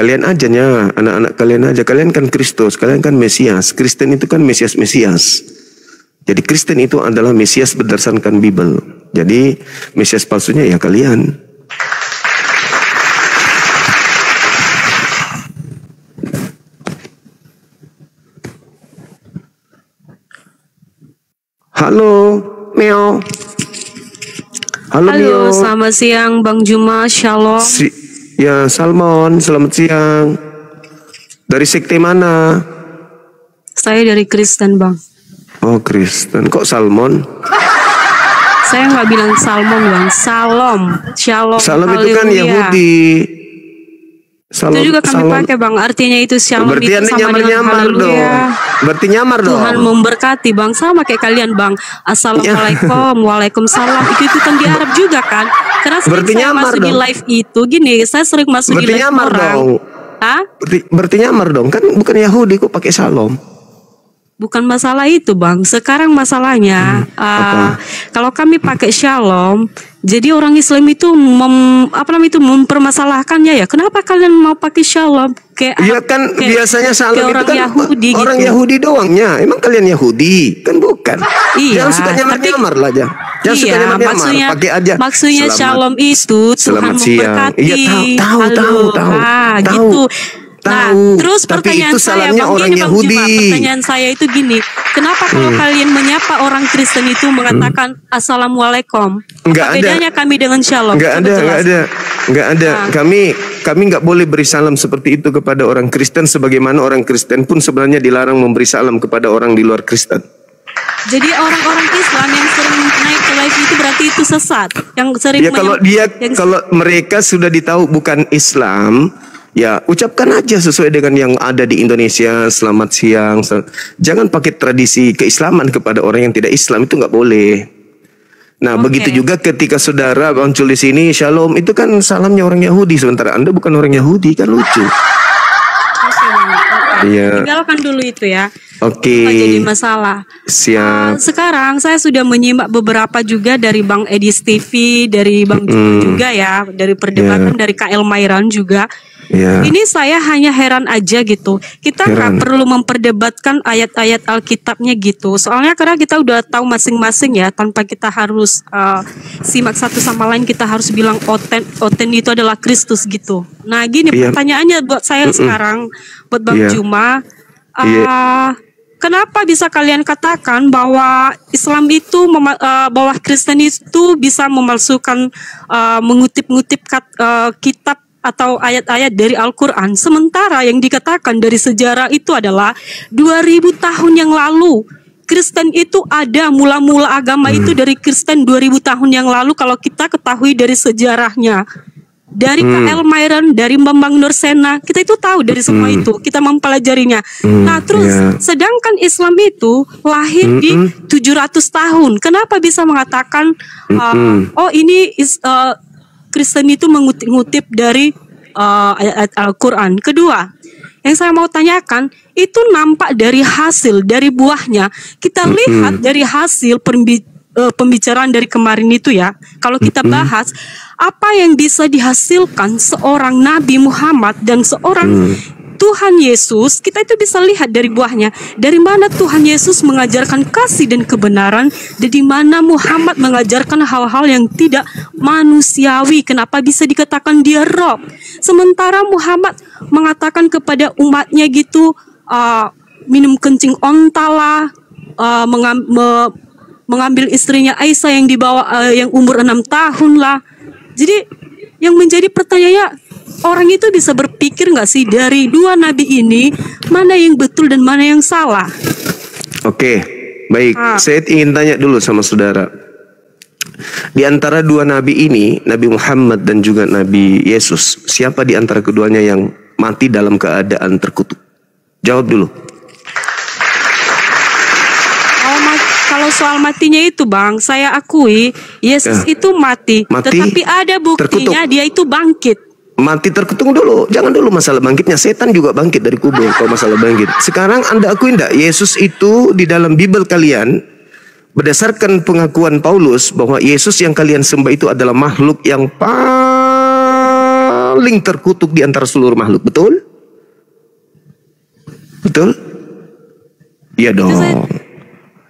Kalian aja anak-anak kalian aja. Kalian kan Kristus, kalian kan Mesias. Kristen itu kan Mesias. Jadi Kristen itu adalah Mesias berdasarkan Bible. Jadi Mesias palsunya ya kalian. Halo, Meo. Halo, Meo. Selamat siang Bang Juma, Shalom. Ya, Salmon, selamat siang. Dari sekte mana? Saya dari Kristen, Bang. Oh, Kristen. Kok Salmon? Saya nggak bilang Salmon, Bang. Salom. Shalom. Salam itu kan Yahudi. Salam, itu juga kami pakai, Bang. Artinya itu Shalom. Berarti itu sama dengan Haleluya. Berarti nyamar dong. Tuhan memberkati, Bang. Sama kayak kalian, Bang. Assalamualaikum, waalaikumsalam. Itu kan di Arab juga kan? Karena berarti saya masuk dong. di live itu, gini. Saya sering masuk berarti di live nyamar orang. Dong. Hah? Berarti nyamar dong. Kan bukan Yahudi kok pakai Salom. Bukan masalah itu, Bang. Sekarang masalahnya kalau kami pakai Shalom, jadi orang Islam itu mempermasalahkannya ya. Kenapa kalian mau pakai Shalom? Iya kan biasanya Shalom itu kan Yahudi orang gitu. Yahudi doangnya. Emang kalian Yahudi? Kan bukan. Iya. Jangan suka nyamar-nyamar lah aja. Jangan suka nyamar-nyamar. Pakai aja. Maksudnya Shalom itu Tuhan memberkati. Iya, tahu. Gitu. Nah, terus tapi pertanyaan itu saya, salahnya Bang, orang gini, Bang Yahudi. Juma, pertanyaan saya itu gini, kenapa kalau kalian menyapa orang Kristen itu mengatakan Assalamualaikum? Enggak ada. Bedanya kami dengan Shalom? Enggak ada. Kami enggak boleh beri salam seperti itu kepada orang Kristen, sebagaimana orang Kristen pun sebenarnya dilarang memberi salam kepada orang di luar Kristen. Jadi orang-orang Islam yang sering naik ke live itu berarti itu sesat, yang sering ya kalau mereka sudah ditahu bukan Islam, ya ucapkan aja sesuai dengan yang ada di Indonesia. Selamat siang. Jangan pakai tradisi keislaman kepada orang yang tidak Islam, itu nggak boleh. Nah, begitu juga ketika saudara muncul di sini Shalom, itu kan salamnya orang Yahudi, sementara Anda bukan orang Yahudi, kan lucu. Iya. Tinggalkan dulu itu ya. Oke. Jadi masalah. Siap. Sekarang saya sudah menyimak beberapa juga dari Bang Edis TV, dari Bang Juma juga ya, dari perdebatan dari KL Mairan juga. Ini saya hanya heran aja gitu. Kita nggak perlu memperdebatkan ayat-ayat Alkitabnya gitu. Soalnya karena kita udah tahu masing-masing ya, tanpa kita harus simak satu sama lain, kita harus bilang oten itu adalah Kristus gitu. Nah gini pertanyaannya buat saya sekarang, buat Bang Juma, kenapa bisa kalian katakan bahwa Islam itu bahwa Kristen itu bisa memalsukan, mengutip-ngutip kitab atau ayat-ayat dari Al-Quran, sementara yang dikatakan dari sejarah itu adalah 2000 tahun yang lalu Kristen itu ada, mula-mula agama itu dari Kristen 2000 tahun yang lalu kalau kita ketahui dari sejarahnya. Dari KL Mairan, dari Bambang Nursena, kita itu tahu dari semua itu, kita mempelajarinya. Nah terus sedangkan Islam itu lahir di 700 tahun. Kenapa bisa mengatakan ini Kristen itu mengutip dari ayat Al-Quran? Kedua, yang saya mau tanyakan, itu nampak dari hasil, dari buahnya. Kita lihat dari hasil pembicaraan dari kemarin itu ya. Kalau kita bahas, apa yang bisa dihasilkan seorang Nabi Muhammad dan seorang Tuhan Yesus, kita itu bisa lihat dari buahnya. Dari mana Tuhan Yesus mengajarkan kasih dan kebenaran, dan di mana Muhammad mengajarkan hal-hal yang tidak manusiawi. Kenapa bisa dikatakan dia roh? Sementara Muhammad mengatakan kepada umatnya gitu, minum kencing onta lah, mengambil istrinya Aisyah yang dibawa yang umur 6 tahun lah. Jadi yang menjadi pertanyaannya, orang itu bisa berpikir nggak sih dari dua nabi ini mana yang betul dan mana yang salah? Oke, baik. Saya ingin tanya dulu sama saudara. Di antara dua nabi ini, Nabi Muhammad dan juga Nabi Yesus, siapa di antara keduanya yang mati dalam keadaan terkutuk? Jawab dulu. Kalau soal matinya itu Bang, saya akui Yesus itu mati, tetapi ada buktinya terkutuk. Dia itu bangkit. Mati terkutuk dulu, jangan dulu masalah bangkitnya. Setan juga bangkit dari kubur kalau masalah bangkit. Sekarang Anda akui enggak, Yesus itu di dalam Bible kalian, berdasarkan pengakuan Paulus bahwa Yesus yang kalian sembah itu adalah makhluk yang paling paling terkutuk di antara seluruh makhluk. Betul? Betul? Iya dong.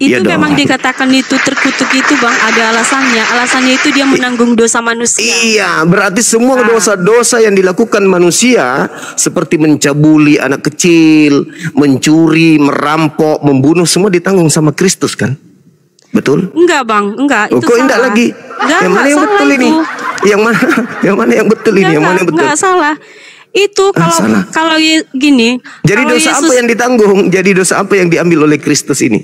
Itu Iya memang dong. dikatakan itu terkutuk itu Bang, ada alasannya. Alasannya itu dia menanggung dosa manusia. Iya, berarti semua dosa-dosa yang dilakukan manusia seperti mencabuli anak kecil, mencuri, merampok, membunuh, semua ditanggung sama Kristus kan? Betul? Enggak Bang, enggak. Oh, Itu kok salah. enggak lagi? Enggak, Yang mana yang salah betul itu. ini? Yang mana? Yang mana yang betul ini? Yang mana yang betul? Enggak salah. Itu salah. kalau gini. Jadi kalau dosa Yesus, apa yang ditanggung? Jadi dosa apa yang diambil oleh Kristus ini?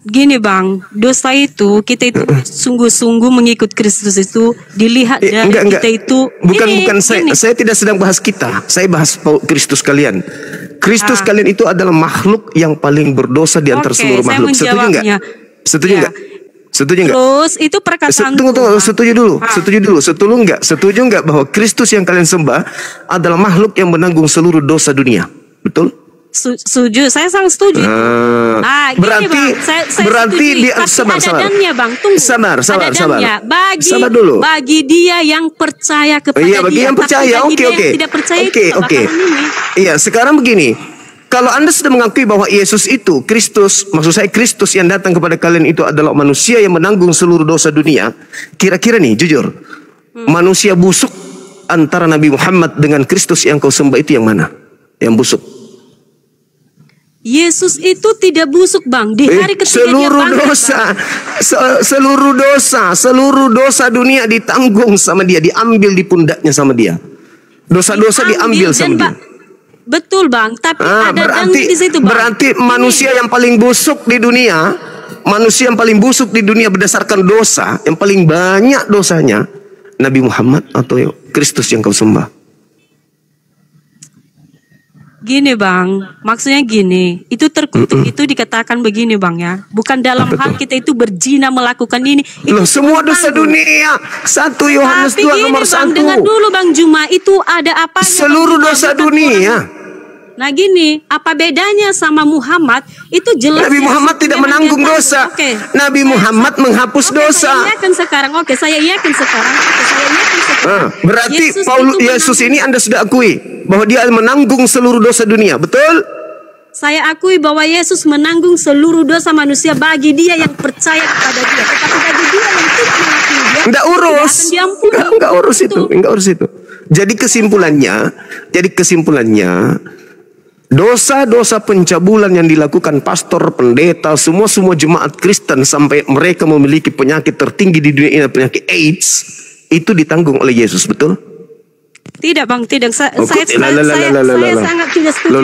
Gini Bang, dosa itu kita itu sungguh-sungguh mengikut Kristus itu dilihat dari Enggak. kita itu. Bukan Gini. saya tidak sedang bahas kita. Saya bahas Kristus kalian. Kristus kalian itu adalah makhluk yang paling berdosa di antara Oke, seluruh saya makhluk. Setuju enggak? menjawabnya. Setuju Ya. enggak? Setuju enggak? Terus itu perkataan Tunggu, setuju dulu. Setuju enggak bahwa Kristus yang kalian sembah adalah makhluk yang menanggung seluruh dosa dunia? Betul? Setuju, saya sangat setuju. Nah, gini, berarti Bang, saya berarti setuju. dia Tapi sabar. adanya Bang, tunggu. Sabar. Adanya. Sabar dulu. Bagi dia yang percaya kepada Iya, bagi dia. yang percaya. Tapi bagi Oke. dia yang tidak percaya itu Oke. bakalan ini. Iya, sekarang begini. Kalau Anda sudah mengakui bahwa Yesus itu Kristus, maksud saya Kristus yang datang kepada kalian itu adalah manusia yang menanggung seluruh dosa dunia. Kira-kira nih, jujur. Manusia busuk antara Nabi Muhammad dengan Kristus yang kau sembah itu yang mana? Yang busuk. Yesus itu tidak busuk Bang. Di hari ketiga dia bangkit, Bang. Seluruh dosa dunia ditanggung sama dia, diambil di pundaknya sama dia. Dosa-dosa diambil sama dia. Betul Bang, tapi ada berarti, dan di situ Bang. berarti manusia yang paling busuk di dunia, manusia yang paling busuk di dunia berdasarkan dosa, yang paling banyak dosanya, Nabi Muhammad atau Kristus yang kau sembah? Gini Bang, maksudnya gini, itu terkutuk itu dikatakan begini Bang ya, bukan dalam hal kita itu berzina melakukan ini. Loh, semua dosa dunia. 1 Yohanes 2 nomor 1. Dengar dulu Bang Juma, itu ada apa? Seluruh dosa dunia. Nah gini, apa bedanya sama Muhammad? Itu jelas. Nabi Muhammad tidak menanggung dosa. Nabi Muhammad menghapus dosa. Saya iakan sekarang. Saya iakan sekarang. Berarti Yesus ini Anda sudah akui bahwa dia menanggung seluruh dosa dunia, betul? Saya akui bahwa Yesus menanggung seluruh dosa manusia bagi dia yang percaya kepada dia. Tetapi bagi dia yang tidak mengakui dia, enggak urus. Enggak urus itu. Jadi kesimpulannya, dosa-dosa pencabulan yang dilakukan pastor, pendeta, semua jemaat Kristen sampai mereka memiliki penyakit tertinggi di dunia ini, penyakit AIDS, itu ditanggung oleh Yesus, betul? Tidak Bang, tidak. Saya sangat tidak setuju.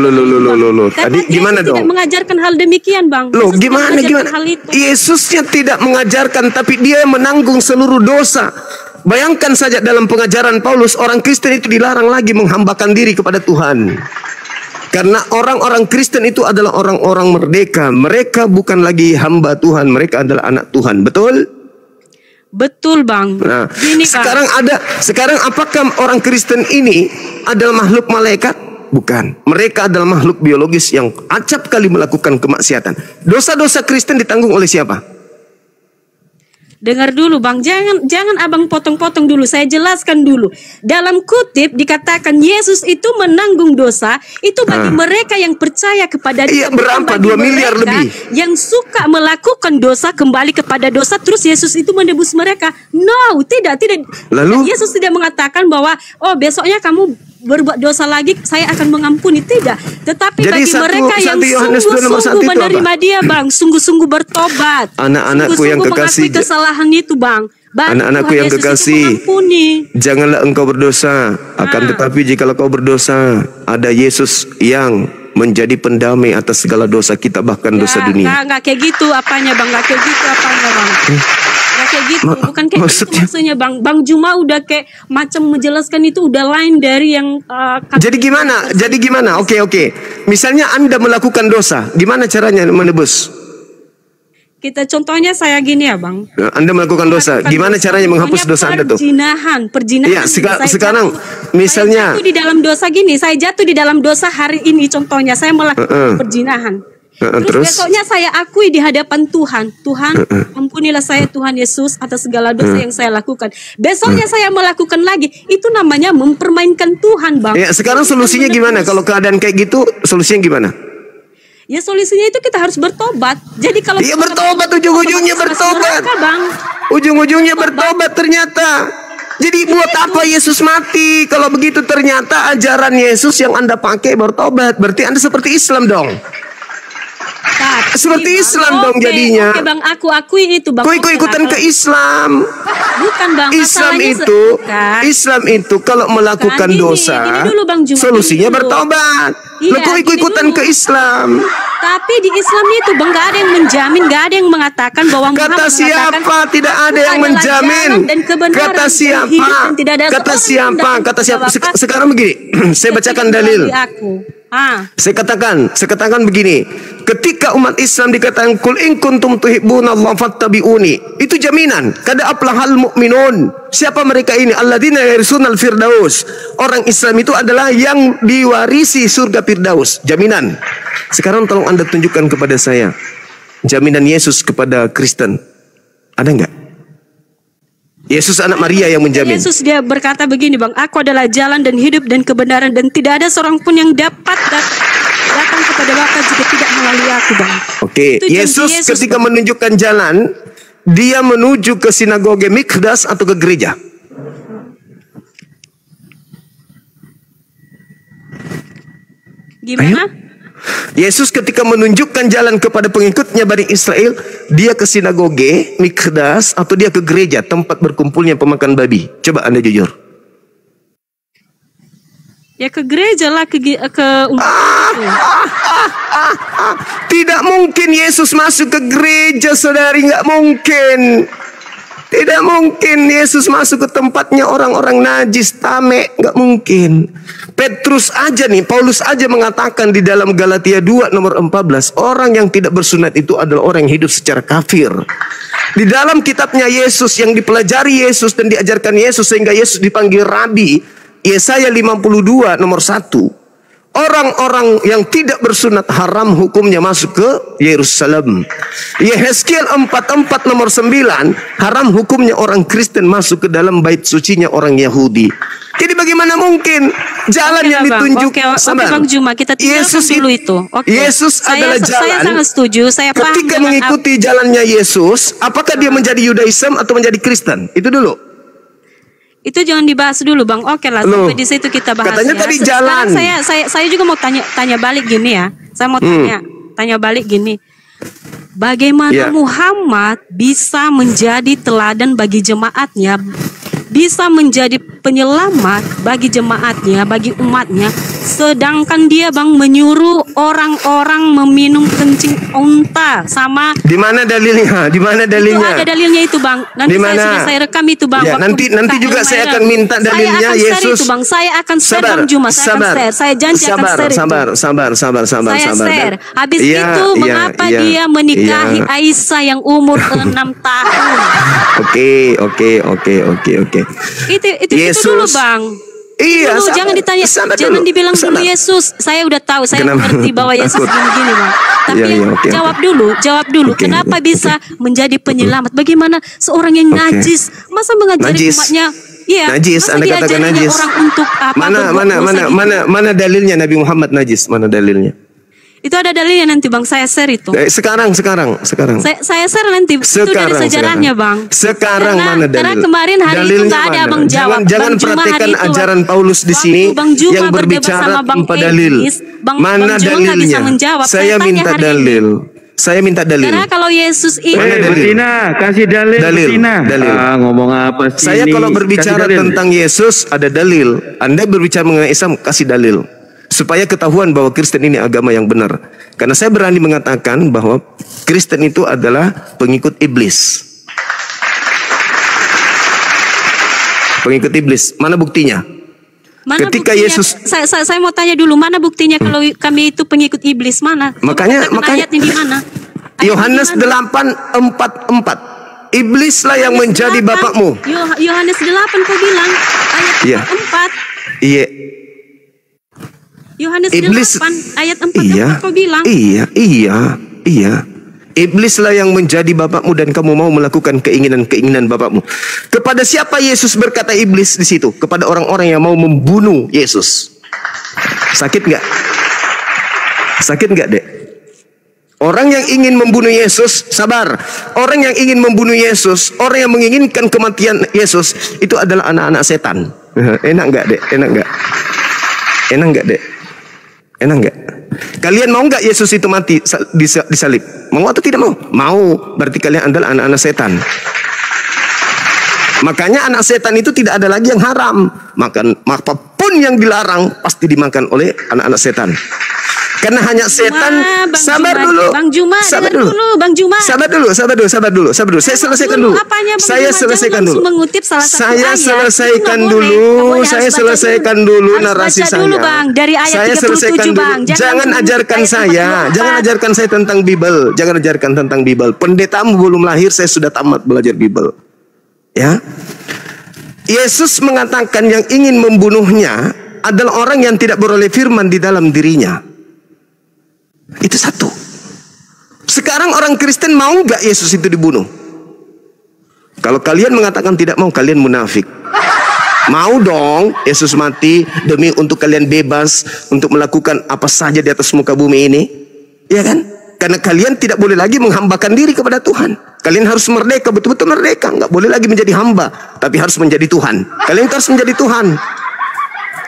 Tadi gimana dong? Tidak mengajarkan hal demikian Bang. Loh, gimana? Hal itu. Yesusnya tidak mengajarkan, tapi dia menanggung seluruh dosa. Bayangkan saja dalam pengajaran Paulus, orang Kristen itu dilarang lagi menghambakan diri kepada Tuhan. Karena orang-orang Kristen itu adalah orang-orang merdeka. Mereka bukan lagi hamba Tuhan, mereka adalah anak Tuhan. Betul? Betul Bang. Nah, gini, sekarang apakah orang Kristen ini adalah makhluk malaikat? Bukan. Mereka adalah makhluk biologis yang acap kali melakukan kemaksiatan. Dosa-dosa Kristen ditanggung oleh siapa? Dengar dulu Bang, jangan Abang potong-potong dulu. Saya jelaskan dulu. Dalam kutip dikatakan Yesus itu menanggung dosa itu bagi mereka yang percaya kepada Dia. Iya, berapa? 2 miliar lebih. Yang suka melakukan dosa kembali kepada dosa, terus Yesus itu menebus mereka. No, tidak. Lalu Yesus tidak mengatakan bahwa besoknya kamu berbuat dosa lagi, saya akan mengampuni. Tidak. Tetapi jadi bagi mereka yang sungguh-sungguh menerima Dia Bang, sungguh-sungguh bertobat, anak-anakku yang kekasih, kesalahan itu Bang. Anak-anakku yang kekasih, janganlah engkau berdosa. Akan tetapi jikalau kau berdosa, ada Yesus yang menjadi pendamai atas segala dosa kita, bahkan dosa dunia. Enggak kayak gitu apanya Bang, enggak kayak gitu apanya Bang. Enggak kayak gitu, bukan kayak gitu maksudnya Bang. Bang Juma udah kayak macam menjelaskan itu udah lain dari yang Jadi gimana? Oke. Misalnya Anda melakukan dosa, gimana caranya menebus? Kita contohnya saya gini ya Bang. Anda melakukan dosa, gimana caranya menghapus dosa Anda tuh? Perjinahan. Ya, sekarang misalnya saya jatuh di dalam dosa gini, saya jatuh di dalam dosa hari ini contohnya saya melakukan perjinahan. Terus besoknya saya akui di hadapan Tuhan, Tuhan ampunilah saya Tuhan Yesus atas segala dosa yang saya lakukan. Besoknya saya melakukan lagi, itu namanya mempermainkan Tuhan, Bang. Ya, sekarang solusinya gimana? Kalau keadaan kayak gitu, solusinya gimana? Ya solusinya itu kita harus bertobat. Jadi kalau iya bertobat, ujung-ujungnya bertobat. Ujung-ujungnya bertobat ternyata. Jadi buat apa Yesus mati? Kalau begitu ternyata ajaran Yesus yang Anda pakai bertobat. Berarti Anda seperti Islam dong. Seperti Islam dong jadinya. Oke Bang, aku akui itu Bang. Kau ikut-ikutan ke Islam. Bukan Bang. Islam itu kalau melakukan dosa, gini dulu, Bang Juma, solusinya bertobat. Iya, kau ikut-ikutan ke Islam. Tapi di Islam itu Bang gak ada yang menjamin, gak ada yang mengatakan bahwa kata siapa tidak ada yang menjamin. Kata siapa? Kata siapa? Sekarang begini, saya bacakan dalil. Saya katakan begini. Ketika umat Islam dikatakan kul in kuntum tuhibbunallaha fattabi'uni, itu jaminan. Kada aflahal mu'minun. Siapa mereka ini? Alladzina yarisунal firdaus. Orang Islam itu adalah yang diwarisi surga Firdaus. Jaminan. Sekarang tolong Anda tunjukkan kepada saya jaminan Yesus kepada Kristen. Ada enggak? Yesus anak Maria yang menjamin. Yesus dia berkata begini Bang, aku adalah jalan dan hidup dan kebenaran, dan tidak ada seorang pun yang dapat datang kepada Bapa jika tidak melalui aku Bang. Oke, Yesus ketika menunjukkan jalan, dia menuju ke sinagoge Mikdas atau ke gereja? Gimana? Ayo. Yesus ketika menunjukkan jalan kepada pengikutnya Bani Israel, dia ke sinagoge, Mikdas, atau dia ke gereja, tempat berkumpulnya pemakan babi? Coba Anda jujur. Ya ke gereja lah, ke Tidak mungkin Yesus masuk ke gereja, saudari, nggak mungkin. Tidak mungkin Yesus masuk ke tempatnya orang-orang najis, tamek, nggak mungkin. Petrus aja nih, Paulus aja mengatakan di dalam Galatia 2 nomor 14, orang yang tidak bersunat itu adalah orang yang hidup secara kafir. Di dalam kitabnya Yesus yang dipelajari Yesus dan diajarkan Yesus sehingga Yesus dipanggil Rabi, Yesaya 52 nomor 1. Orang-orang yang tidak bersunat haram hukumnya masuk ke Yerusalem. Yehezkiel 44 nomor 9, haram hukumnya orang Kristen masuk ke dalam bait sucinya orang Yahudi. Jadi bagaimana mungkin jalan yang ditunjuk Bang Juma, kita Yesus dulu itu. Yesus adalah jalan. Saya sangat setuju. Saya paham. Ketika mengikuti jalannya Yesus, apakah dia menjadi Yudaism atau menjadi Kristen? Itu dulu. Itu jangan dibahas dulu Bang. Oke lah, sampai di situ kita bahas. Katanya tadi jalan. Saya juga mau tanya balik gini ya. Saya mau tanya balik gini. Bagaimana Muhammad bisa menjadi teladan bagi jemaatnya, bisa menjadi penyelamat bagi jemaatnya, bagi umatnya, sedangkan dia Bang menyuruh orang-orang meminum kencing unta sama. Di mana dalilnya? Di mana dalilnya? Itu ada dalilnya itu Bang. Nanti saya rekam itu Bang. Ya, nanti juga saya akan minta dalilnya Yesus. Itu Bang. Saya akan share Bang Juma. Saya akan share. Saya janji akan share itu. Saya share. Habis itu mengapa dia menikahi Aisyah yang umur 6 tahun? Oke. Itu dulu Bang. Iya, dulu, jangan ditanya, jangan dibilang dulu Yesus. Saya udah tahu, saya mengerti bahwa Yesus gini-gini Bang. Tapi jawab dulu. Kenapa bisa menjadi penyelamat? Bagaimana seorang yang najis, masa mengajari umatnya? Iya, najis, Anda katakan najis. Orang untuk apa? Mana dalilnya Nabi Muhammad najis? Mana dalilnya? Itu ada dalilnya nanti Bang, saya share itu. Sekarang. Saya share nanti. Itu dari sejarahnya Bang. Sekarang mana dalil? Karena kemarin hari dalilnya itu nggak ada Bang jawab. Jangan praktekkan ajaran Paulus di sini yang berbicara tanpa dalil. Mana dalilnya? Saya minta dalil. Karena kalau Yesus ini Betina, kasih dalil. Dalil. Ngomong apa sih? Saya kalau berbicara tentang Yesus ada dalil. Anda berbicara mengenai Islam, kasih dalil. Supaya ketahuan bahwa Kristen ini agama yang benar. Karena saya berani mengatakan bahwa Kristen itu adalah pengikut iblis. Pengikut iblis. Mana buktinya? Ketika buktinya? Yesus, saya mau tanya dulu, mana buktinya kalau kami itu pengikut iblis? Mana? Makanya ayatnya di mana? Yohanes 8:44. Iblislah yang menjadi bapakmu. Yohanes 8 kau bilang ayat 4. Iya. Yohanes Iblis 8 ayat 4 iya, kau bilang. Iya. Iblislah yang menjadi bapakmu dan kamu mau melakukan keinginan-keinginan bapakmu. Kepada siapa Yesus berkata iblis di situ? Kepada orang-orang yang mau membunuh Yesus. Sakit nggak? Sakit nggak, Dek? Orang yang ingin membunuh Yesus, sabar. Orang yang ingin membunuh Yesus, orang yang menginginkan kematian Yesus, itu adalah anak-anak setan. Enak nggak, Dek? Enak nggak? Enak nggak, Dek? Enak nggak? Kalian mau nggak Yesus itu mati disalib? Mau atau tidak mau? Mau. Berarti kalian adalah anak-anak setan. Makanya anak setan itu tidak ada lagi yang haram. Makan apapun yang dilarang pasti dimakan oleh anak-anak setan. Karena hanya setan. Sabar dulu. Bang Juma, sabar dulu. Bang Juma. Sabar dulu. Saya selesaikan dulu. Saya selesaikan dulu. Saya selesaikan dulu narasi saya. Dari ayat saya 37, selesaikan dulu. Bang. Jangan ajarkan saya. Jangan ajarkan saya tentang Bible. Jangan ajarkan tentang Bible. Pendetamu belum lahir, saya sudah tamat belajar Bible. Ya. Yesus mengatakan yang ingin membunuhnya adalah orang yang tidak beroleh firman di dalam dirinya. Itu satu. Sekarang orang Kristen mau nggak Yesus itu dibunuh? Kalau kalian mengatakan tidak mau, kalian munafik. Mau dong Yesus mati demi untuk kalian bebas untuk melakukan apa saja di atas muka bumi ini, ya kan? Karena kalian tidak boleh lagi menghambakan diri kepada Tuhan. Kalian harus merdeka, betul-betul merdeka. Nggak boleh lagi menjadi hamba, tapi harus menjadi Tuhan. Kalian harus menjadi Tuhan.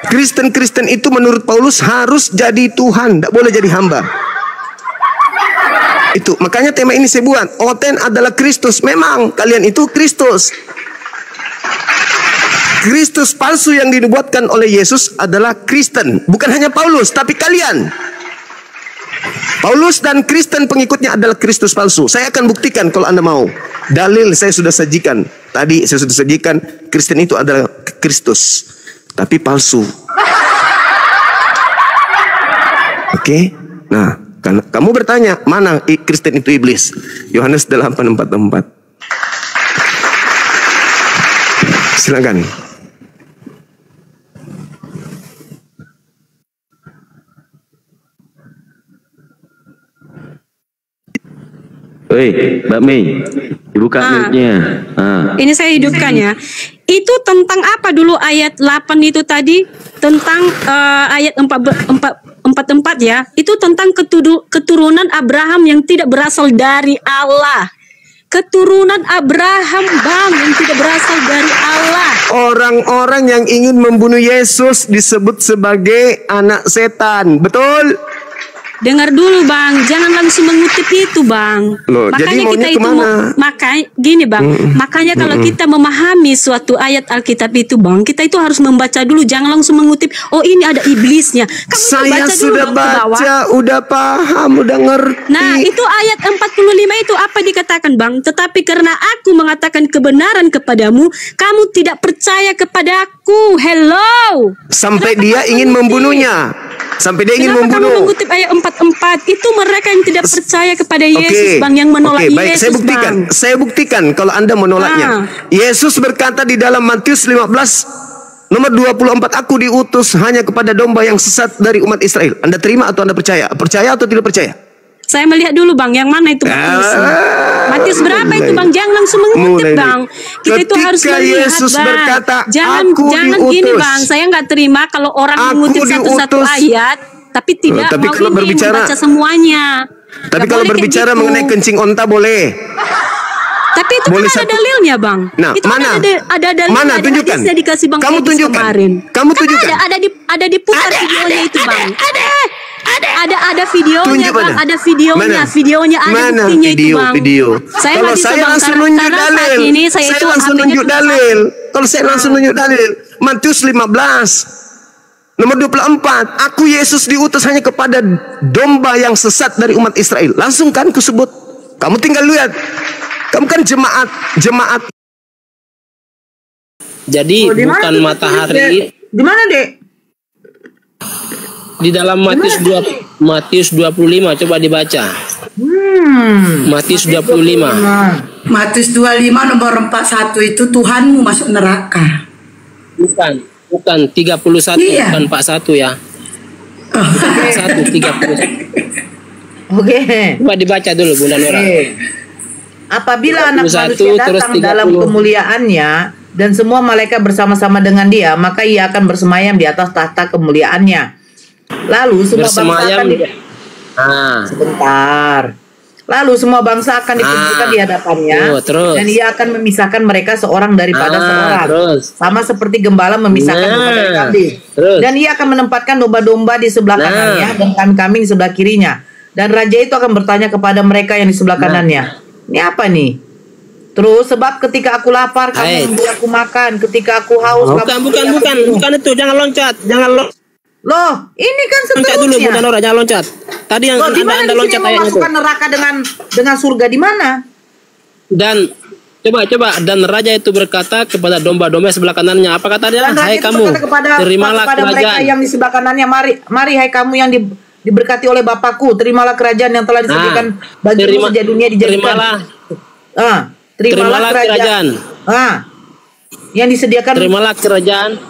Kristen-Kristen itu menurut Paulus harus jadi Tuhan, tidak boleh jadi hamba. Itu makanya tema ini saya buat. Oten adalah Kristus. Memang kalian itu Kristus. Kristus palsu yang dinubuatkan oleh Yesus adalah Kristen. Bukan hanya Paulus, tapi kalian. Paulus dan Kristen pengikutnya adalah Kristus palsu. Saya akan buktikan kalau Anda mau. Dalil saya sudah sajikan. Tadi saya sudah sajikan. Kristen itu adalah Kristus, tapi palsu. Oke? Nah, kamu bertanya, mana Kristen itu iblis? Yohanes 8:44. Silakan. Woi, Mbak Mei, dibuka mic-nya. Ini saya hidupkan ya. Itu tentang apa dulu ayat 8 itu tadi? Tentang ayat 44 ya. Itu tentang keturunan Abraham yang tidak berasal dari Allah. Keturunan Abraham, Bang, yang tidak berasal dari Allah. Orang-orang yang ingin membunuh Yesus disebut sebagai anak setan. Betul? Dengar dulu, Bang, jangan langsung mengutip itu, Bang. Loh, makanya jadi kita itu gini, Bang. Makanya kalau kita memahami suatu ayat Alkitab itu, Bang, kita itu harus membaca dulu, jangan langsung mengutip. Oh, ini ada iblisnya. Kamu saya baca sudah dulu, Bang, baca, udah paham, udah ngerti. Nah, itu ayat 45 itu apa dikatakan, Bang? Tetapi karena aku mengatakan kebenaran kepadamu, kamu tidak percaya kepadaku. Hello. Sampai dia ingin membunuhnya. Sampai dia ingin Kenapa membunuh. kamu mengutip ayat 44? Itu mereka yang tidak percaya kepada Yesus, Bang, yang menolak baik, Yesus, saya buktikan. Bang. Saya buktikan kalau Anda menolaknya. Yesus berkata di dalam Matius 15 nomor 24, aku diutus hanya kepada domba yang sesat dari umat Israel. Anda terima atau Anda percaya? Percaya atau tidak percaya? Saya melihat dulu, Bang, yang mana itu Matius berapa itu, Bang? Jangan langsung mengutip, Bang. Kita itu harus melihat, Yesus Bang. berkata, jangan gini, Bang. Saya nggak terima kalau orang mengutip satu-satu ayat, tapi tidak mau kalau membaca semuanya. Tapi kalau berbicara gitu. mengenai kencing onta boleh. Tapi itu boleh kan ada dalilnya, Bang. Nah, itu mana? Ada dalilnya. Mana? Tunjukkan. Dikasih Bang Kamu tunjukkan. Kemarin. Kamu tunjukkan. Ada diputar videonya itu, Bang. Ada videonya, Bang. Ada videonya. Videonya ada buktinya itu, Bang. Video. Saya kalau saya langsung nunjuk dalil. Saya langsung nunjuk dalil. Kalau saya langsung nunjuk dalil. Matius 15 nomor 24, aku Yesus diutus hanya kepada domba yang sesat dari umat Israel. Langsung kan kusebut. Kamu tinggal lihat. Kamu kan jemaat. Jadi bukan matahari. Di mana, Dek? Di dalam Matius 25, coba dibaca. Matius 25. Matius 25 nomor 41 itu Tuhanmu masuk neraka. Bukan 31, Iya. bukan 41 ya. 1:30. Oke. Coba dibaca dulu Bunda Nora. Apabila anak 31 manusia terus datang dalam 30. kemuliaannya dan semua malaikat bersama-sama dengan dia, maka ia akan bersemayam di atas tahta kemuliaannya. Lalu semua bangsa Bersemayam. akan sebentar. Lalu semua bangsa akan dikumpulkan di hadapannya, terus. dan ia akan memisahkan mereka seorang daripada seorang, terus. sama seperti gembala memisahkan domba dari kambing. Terus. Dan ia akan menempatkan domba-domba di sebelah kanannya dan kambing-kambing di sebelah kirinya. Dan raja itu akan bertanya kepada mereka yang di sebelah kanannya, ini apa nih? Terus, sebab ketika aku lapar kamu memberi aku makan, ketika aku haus kamu memberi aku minum. Bukan itu, jangan loncat, Loh, ini kan loncat dulu seterusnya. Bunda Nora, jangan loncat. Tadi yang Loh, di mana anda di loncat sini ayatnya itu. memasukkan neraka dengan surga di mana? Dan coba dan raja itu berkata kepada domba-domba sebelah kanannya, apa kata dia? Dan raja Hai itu kamu, berkata terimalah kepada mereka kerajaan. yang di sebelah kanannya, mari hai kamu yang diberkati oleh Bapakku, terimalah kerajaan yang telah disediakan bagimu sejak dunia dijadikan. Terimalah kerajaan. Yang disediakan. Terimalah kerajaan.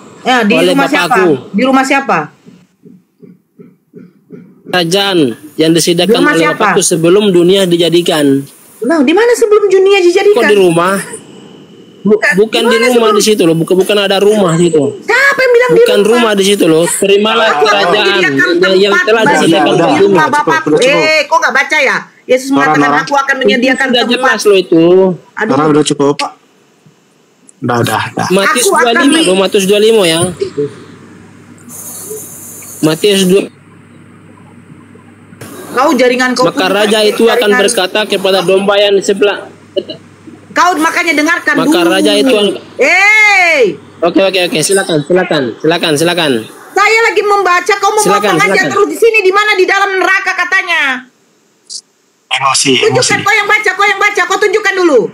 Di oleh rumah Bapakku. siapa? Di rumah siapa? Kerajaan yang disediakan Rumah oleh siapa? Bapakku sebelum dunia dijadikan. Nah, di mana sebelum dunia Kok dijadikan? di rumah? Bukan di rumah di situ loh, bukan ada rumah di situ. Siapa yang bilang Bukan di rumah di situ loh. Terimalah kerajaan yang telah disediakan di bagimu. rumah Bapakku. Kok nggak baca ya? Yesus mengatakan aku akan menyediakan Sudah tempat. jelas loh itu. Nora udah cukup. Udah. Matius Aku akan 25 loh, Matius 25 ya. Matius 2. Kau jaringan kau. Maka raja itu akan berkata kepada domba yang di sebelah. Kau makanya dengarkan Maka dulu. raja itu Oke, silakan. Saya lagi membaca, kau memotong aja silakan. terus di sini di mana di dalam neraka katanya. Emosi. Tunjukkan kau yang baca, kau tunjukkan dulu.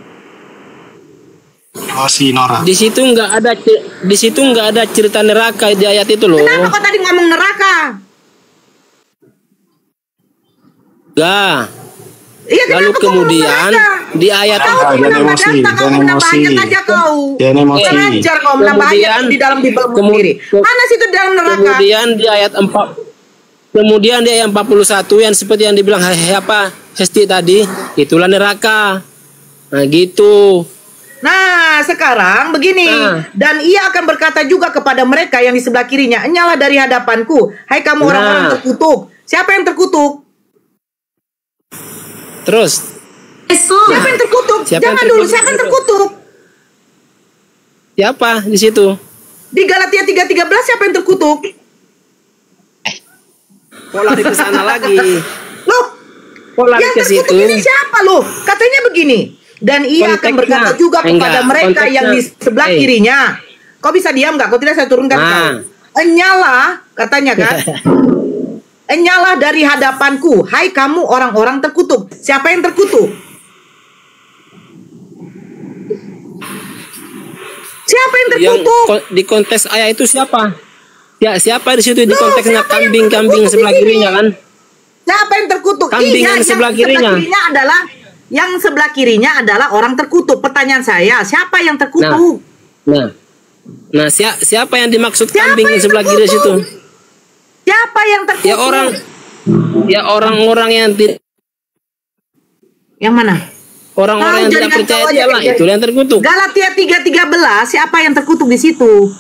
Emosi Nora. Di situ nggak ada cerita neraka di ayat itu loh. Kenapa kau tadi ngomong neraka? Enggak. Iya, Lalu kenapa kau ngomong kemudian neraka? di ayat Kau Jangan menambah emosi, data, kau jangan menambah emosi. ayat aja kau. Jangan emosi. Kurang ajar kau menambah ayat di dalam Bibelmu sendiri. Mana situ di dalam neraka? Kemudian di ayat 41 yang seperti yang dibilang Hesti tadi, itulah neraka. Nah, gitu. Nah, sekarang begini. Dan ia akan berkata juga kepada mereka yang di sebelah kirinya, "Enyalah dari hadapanku, hai kamu orang-orang terkutuk." Siapa yang terkutuk? Terus Siapa yang terkutuk? Siapa yang Jangan dulu, terkutuk? siapa yang terkutuk? siapa di situ? Di Galatia 3:13 siapa yang terkutuk? Kok lari ke sana lagi? Loh, Kok lari yang ke situ? terkutuk ini siapa loh? Katanya begini. Dan ia akan Konteksnya. berkata juga kepada Enggak, mereka yang di konteksnya. sebelah kirinya. Kau bisa diam nggak? Kau tidak saya turunkan kau. Enyalah, katanya kan. Enyalah dari hadapanku, hai kamu orang-orang terkutuk. Siapa yang terkutuk? Siapa yang terkutuk? Di konteks ayat itu siapa? Ya, siapa di situ di Loh, konteksnya siapa yang kambing-kambing terkutuk sebelah di sini? kirinya kan? Siapa yang terkutuk? Kambing yang sebelah kirinya. adalah yang sebelah kirinya adalah orang terkutuk. Pertanyaan saya, siapa yang terkutuk? Nah, siapa yang dimaksud Siapa kambing yang yang sebelah kiri situ? Siapa yang terkutuk? Ya orang-orang yang yang mana? orang-orang yang tidak percaya dia lah, itu yang terkutuk. Galatia 3:13, siapa yang terkutuk di situ?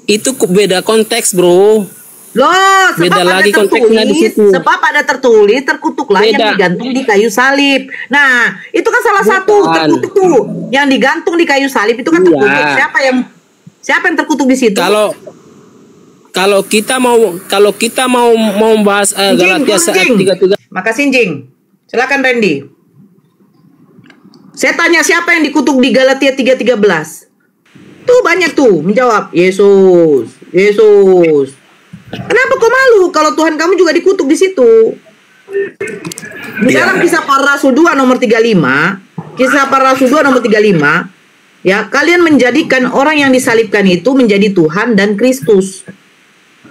Itu beda konteks, bro. Loh, sebab Beda ada lagi konteksnya di tertulis, situ. sebab ada tertulis terkutuklah yang Beda. digantung di kayu salib. Nah, itu kan salah satu terkutuk tuh, yang digantung di kayu salib itu kan terkutuk. Iya. Siapa yang terkutuk di situ? Kalau kita mau membahas Galatia saat 3:3. Makasih Jing. Silakan Randy. Saya tanya siapa yang dikutuk di Galatia 3:13? Tuh banyak tuh menjawab Yesus. Kenapa kau malu kalau Tuhan kamu juga dikutuk di situ? Di dalam Kisah Para Rasul 2 nomor 35, Kisah Para Rasul 2 nomor 35, ya, kalian menjadikan orang yang disalibkan itu menjadi Tuhan dan Kristus.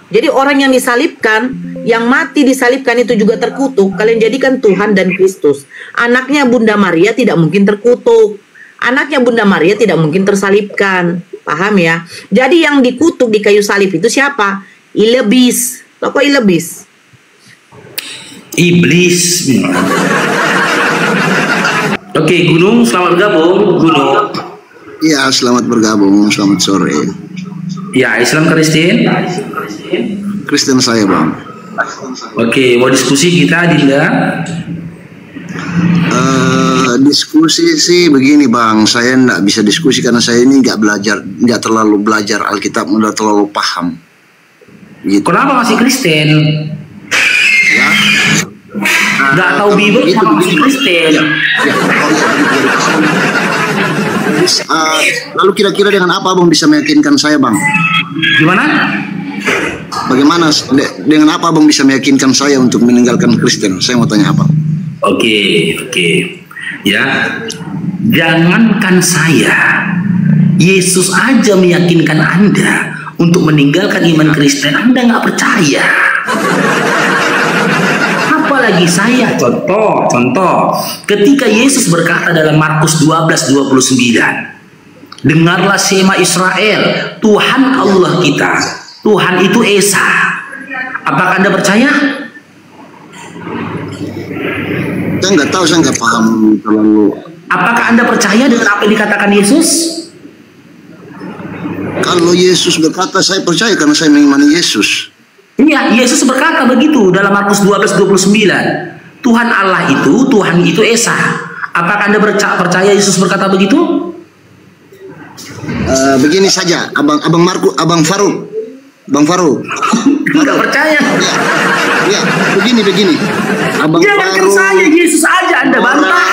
Jadi orang yang disalibkan, yang mati disalibkan itu juga terkutuk. Kalian jadikan Tuhan dan Kristus. Anaknya Bunda Maria tidak mungkin terkutuk. Anaknya Bunda Maria tidak mungkin tersalibkan. Paham ya? Jadi yang dikutuk di kayu salib itu siapa? Ilebis. Apa ilebis? Iblis. Oke, Gunung, selamat bergabung. Gunung. Ya, selamat bergabung. Selamat sore. Ya, Islam Kristen. Kristen saya, Bang. Oke, mau diskusi kita, Dinda? Diskusi sih begini, Bang. Saya nggak bisa diskusi karena saya ini nggak terlalu belajar Alkitab, nggak terlalu paham. Gitu. Kenapa masih Kristen? Ya. Nggak tahu Bible, kenapa masih Kristen? Lalu kira-kira dengan apa Bang bisa meyakinkan saya, Bang? Gimana? Bagaimana dengan apa Bang bisa meyakinkan saya untuk meninggalkan Kristen? Saya mau tanya apa? Oke. Ya, jangankan saya, Yesus aja meyakinkan Anda untuk meninggalkan iman Kristen. Anda nggak percaya. Apalagi saya. Contoh, ketika Yesus berkata dalam Markus 12:29, dengarlah Shema Israel, Tuhan Allah kita, Tuhan itu Esa. Apakah Anda percaya? Saya nggak tahu, saya nggak paham terlalu. Apakah Anda percaya dengan apa yang dikatakan Yesus? Kalau Yesus berkata, saya percaya karena saya mengimani Yesus. Iya, Yesus berkata begitu dalam Markus 12:29. Tuhan Allah itu, Tuhan itu Esa. Apakah Anda percaya Yesus berkata begitu? Begini saja, Abang Faruk. Bang Faruk. Enggak percaya. Ya, begini. Abang Jangankan Faruk. saya, Yesus aja Anda bantah.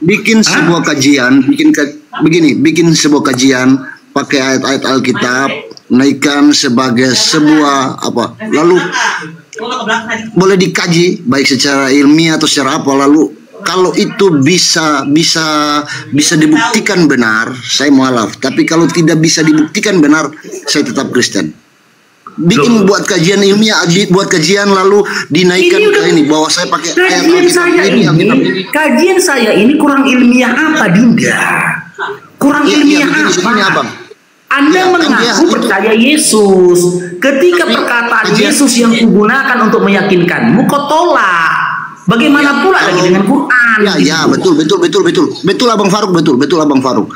Bikin sebuah kajian, bikin sebuah kajian pakai ayat-ayat Alkitab, naikkan sebagai sebuah apa? Lalu boleh dikaji baik secara ilmiah atau secara apa, lalu kalau itu bisa dibuktikan benar, saya mualaf. Tapi kalau tidak bisa dibuktikan benar, saya tetap Kristen. Buat kajian ilmiah, buat kajian lalu dinaikkan ke ini bahwa saya pakai ayat Alkitab. Kajian saya ini kurang ilmiah apa, Dinda? Kurang ilmiah begini, apa? Abang. Anda mengaku percaya Yesus. Ketika perkataan Yesus yang kugunakan untuk meyakinkanmu, kau tolak. Bagaimana pula lagi dengan Quran? Ya, betul Abang Faruk, betul Abang Faruk.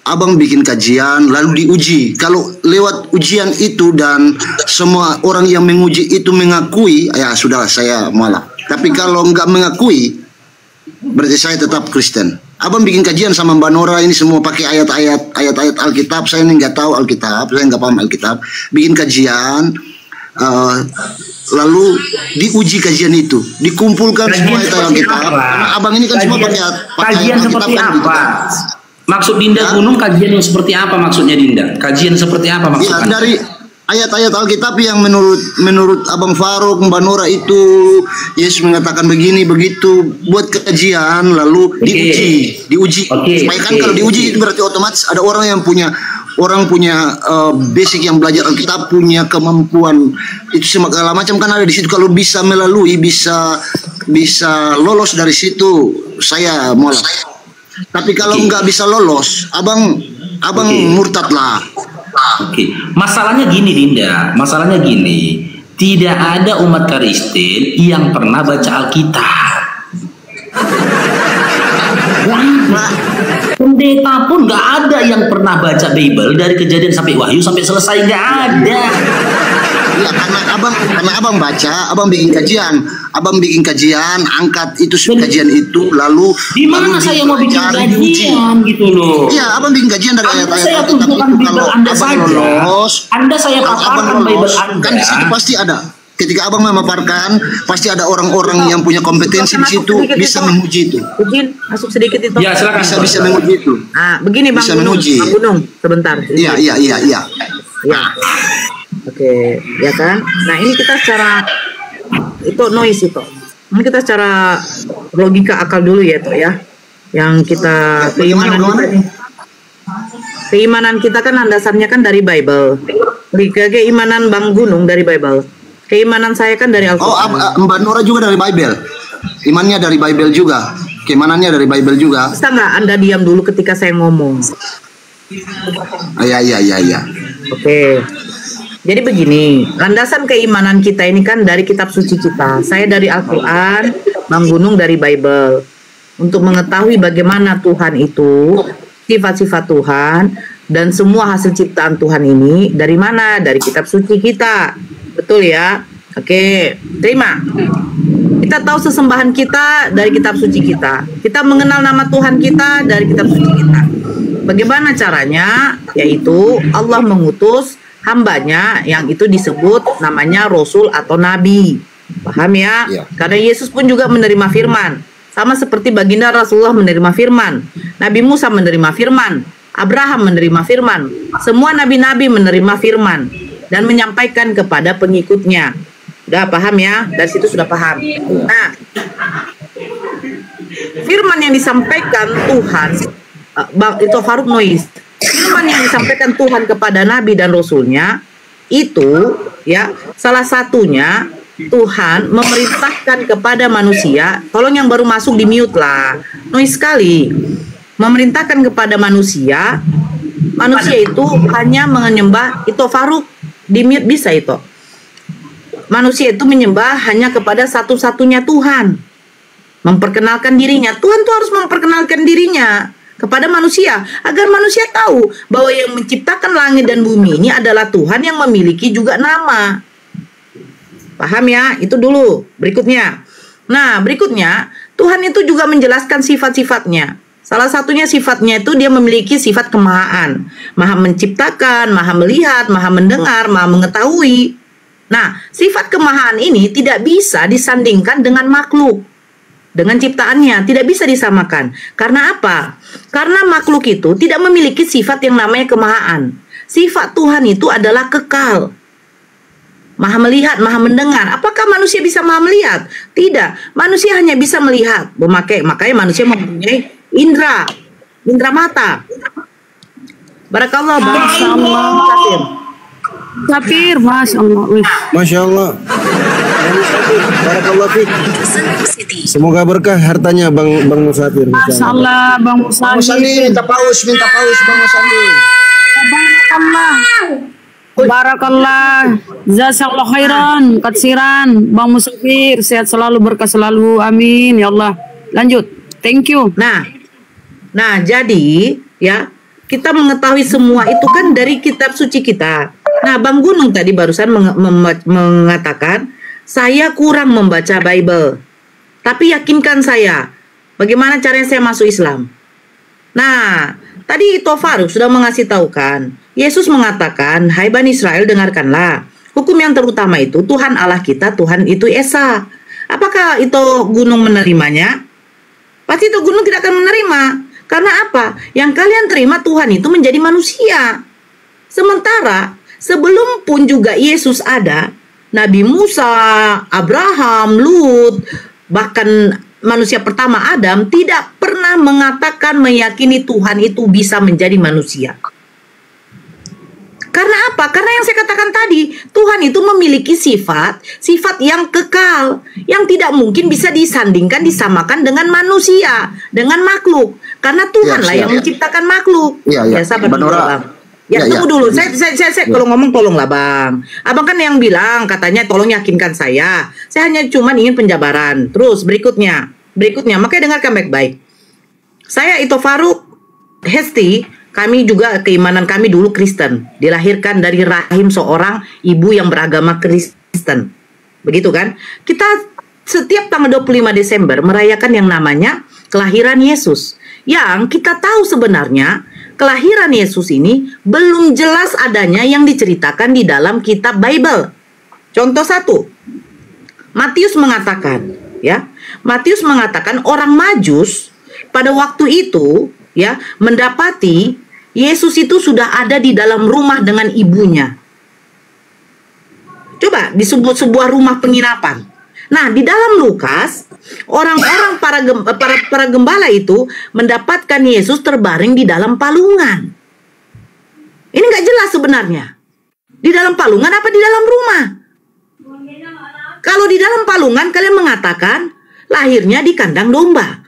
Abang bikin kajian lalu diuji. Kalau lewat ujian itu dan semua orang yang menguji itu mengakui, ya sudah saya malah. Tapi kalau nggak mengakui, berarti saya tetap Kristen. Abang bikin kajian sama Mbak Nora ini semua pakai ayat-ayat Alkitab. Saya ini nggak tahu Alkitab, saya nggak paham Alkitab. Bikin kajian. Lalu diuji kajian itu, dikumpulkan semua ayat Alkitab. Karena abang ini kan semua pakai kajian seperti apa? Maksud Dinda Gunung kajian yang seperti apa maksudnya Dinda? Kajian seperti apa maksudnya? Ya, dari ayat-ayat Alkitab yang menurut Abang Faruk, Mbak Nora itu Yesus mengatakan begini begitu, buat kajian lalu diuji. Supaya kan kalau diuji itu berarti otomatis ada orang yang punya basic yang belajar Alkitab, punya kemampuan itu segala macam kan ada di situ. Kalau bisa melalui, bisa lolos dari situ, saya mulai. Tapi kalau nggak bisa lolos, abang murtad lah. Masalahnya gini, Dinda. Masalahnya gini, tidak ada umat Kristen yang pernah baca Alkitab. Pendeta pun nggak ada yang pernah baca Bible dari Kejadian sampai Wahyu sampai selesai, nggak ada. Ya, karena abang baca, abang bikin kajian, angkat itu kajian itu lalu. Di mana saya mau bikin kajian gitu loh? Iya, abang bikin kajian dari ayat-ayat. Saya tunjukkan Bible Anda saja. Anda saya paparkan Bible Anda. Kan di situ pasti ada. Ketika abang memaparkan, pasti ada orang-orang yang punya kompetensi di situ bisa menguji itu. Mungkin masuk sedikit itu. Ya, silakan. Bisa menguji itu. Nah, begini Bang Gunung. Bang Gunung, sebentar. Iya. Ya. Oke, ya kan? Nah, ini kita secara itu noise itu. Ini kita secara logika akal dulu ya, Toh ya. Yang kita keimanan kita kan landasannya kan dari Bible. Keimanan Bang Gunung dari Bible. Keimanan saya kan dari Al-Quran. Mbak Nora juga dari Bible. Imannya dari Bible juga. Keimanannya dari Bible juga. Bisa nggak Anda diam dulu ketika saya ngomong? Iya. Oke. Jadi begini, landasan keimanan kita ini kan dari kitab suci kita. Saya dari Al-Quran, Bang Gunung dari Bible. Untuk mengetahui bagaimana Tuhan itu, sifat-sifat Tuhan, dan semua hasil ciptaan Tuhan ini, dari mana? Dari kitab suci kita. Betul ya? Oke, terima. Kita tahu sesembahan kita dari kitab suci kita. Kita mengenal nama Tuhan kita dari kitab suci kita. Bagaimana caranya? Yaitu Allah mengutus hambanya yang itu disebut namanya Rasul atau Nabi. Paham ya? Karena Yesus pun juga menerima firman. Sama seperti baginda Rasulullah menerima firman. Nabi Musa menerima firman. Abraham menerima firman. Semua nabi-nabi menerima firman. Dan menyampaikan kepada pengikutnya. Udah paham ya? Dari situ sudah paham. Nah, firman yang disampaikan Tuhan, itu Faruk Nois. Firman yang disampaikan Tuhan kepada Nabi dan Rasulnya itu ya salah satunya Tuhan memerintahkan kepada manusia. Tolong yang baru masuk di mute lah, noise sekali. Memerintahkan kepada manusia itu hanya menyembah itu Faruk di mute bisa itu. Manusia itu menyembah hanya kepada satu-satunya Tuhan. Memperkenalkan dirinya. Tuhan tuh harus memperkenalkan dirinya kepada manusia agar manusia tahu bahwa yang menciptakan langit dan bumi ini adalah Tuhan yang memiliki juga nama. Paham ya? Itu dulu. Berikutnya. Nah, berikutnya Tuhan itu juga menjelaskan sifat-sifatnya. Salah satunya sifatnya itu dia memiliki sifat kemahaan. Maha menciptakan, maha melihat, maha mendengar, maha mengetahui. Nah, sifat kemahaan ini tidak bisa disandingkan dengan makhluk. Dengan ciptaannya tidak bisa disamakan. Karena apa? Karena makhluk itu tidak memiliki sifat yang namanya kemahaan. Sifat Tuhan itu adalah kekal. Maha melihat, maha mendengar. Apakah manusia bisa maha melihat? Tidak. Manusia hanya bisa melihat. Makanya manusia mempunyai indera mata. Barakallah. Masya Allah. Musafir, Masya Allah. Masya Allah. Barakallah Fik. Semoga berkah hartanya Bang Musafir. Masya Allah, Bang Musafir. Minta paus Bang Musafir. Barakallah. Barakallah. Jazakallah khairan, katsiran. Bang Musafir, sehat selalu, berkah selalu. Amin ya Allah. Lanjut. Thank you. Nah, jadi ya kita mengetahui semua itu kan dari kitab suci kita. Nah, Bang Gunung tadi barusan mengatakan saya kurang membaca Bible. Tapi yakinkan saya, bagaimana caranya saya masuk Islam? Nah, tadi Faruk sudah mengasih tahu kan. Yesus mengatakan, "Hai Bani Israel, dengarkanlah. Hukum yang terutama itu Tuhan Allah kita, Tuhan itu Esa." Apakah itu gunung menerimanya? Pasti itu gunung tidak akan menerima. Karena apa? Yang kalian terima Tuhan itu menjadi manusia. Sementara sebelum pun juga Yesus ada, Nabi Musa, Abraham, Lut, bahkan manusia pertama Adam tidak pernah mengatakan meyakini Tuhan itu bisa menjadi manusia. Karena apa? Karena yang saya katakan tadi, Tuhan itu memiliki sifat yang kekal, yang tidak mungkin bisa disandingkan, disamakan dengan manusia, dengan makhluk. Karena Tuhanlah yang menciptakan makhluk. Ya, sabar dulu, Bang. Ya, tunggu dulu. Saya kalau ngomong tolonglah, Bang. Abang kan yang bilang katanya tolong yakinkan saya. Saya hanya cuma ingin penjabaran. Terus berikutnya, makanya dengarkan baik-baik. Saya itu Faruk Hesti. Kami juga keimanan kami dulu Kristen, dilahirkan dari rahim seorang ibu yang beragama Kristen. Begitu kan? Kita setiap tanggal 25 Desember merayakan yang namanya kelahiran Yesus. Yang kita tahu sebenarnya kelahiran Yesus ini belum jelas adanya yang diceritakan di dalam kitab Bible. Contoh satu, Matius mengatakan orang Majus pada waktu itu ya mendapati Yesus itu sudah ada di dalam rumah dengan ibunya. Coba di sebuah rumah penginapan. Nah, di dalam Lukas, orang-orang para gembala itu mendapatkan Yesus terbaring di dalam palungan. Ini nggak jelas sebenarnya. Di dalam palungan apa di dalam rumah? Kalau di dalam palungan kalian mengatakan lahirnya di kandang domba.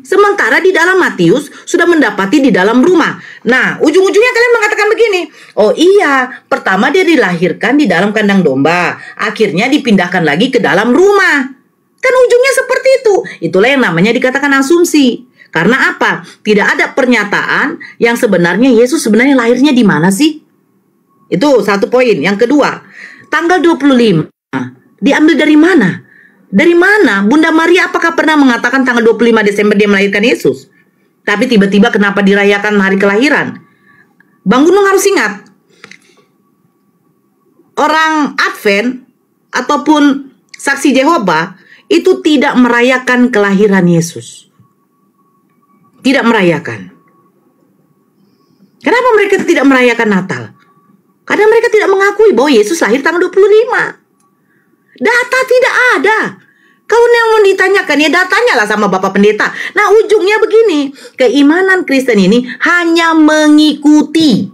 Sementara di dalam Matius sudah mendapati di dalam rumah. Nah, ujung-ujungnya kalian mengatakan begini. Oh iya, pertama dia dilahirkan di dalam kandang domba. Akhirnya dipindahkan lagi ke dalam rumah. Kan ujungnya seperti itu. Itulah yang namanya dikatakan asumsi. Karena apa? Tidak ada pernyataan yang sebenarnya Yesus sebenarnya lahirnya di mana sih? Itu satu poin. Yang kedua, tanggal 25 diambil dari mana? Dari mana? Bunda Maria apakah pernah mengatakan tanggal 25 Desember dia melahirkan Yesus? Tapi tiba-tiba kenapa dirayakan hari kelahiran? Bang Gunung harus ingat, orang Advent ataupun saksi Jehovah itu tidak merayakan kelahiran Yesus. Tidak merayakan. Kenapa mereka tidak merayakan Natal? Karena mereka tidak mengakui bahwa Yesus lahir tanggal 25. Data tidak ada. Kalau yang mau ditanyakan ya datanya lah sama Bapak Pendeta. Nah ujungnya begini, keimanan Kristen ini hanya mengikuti.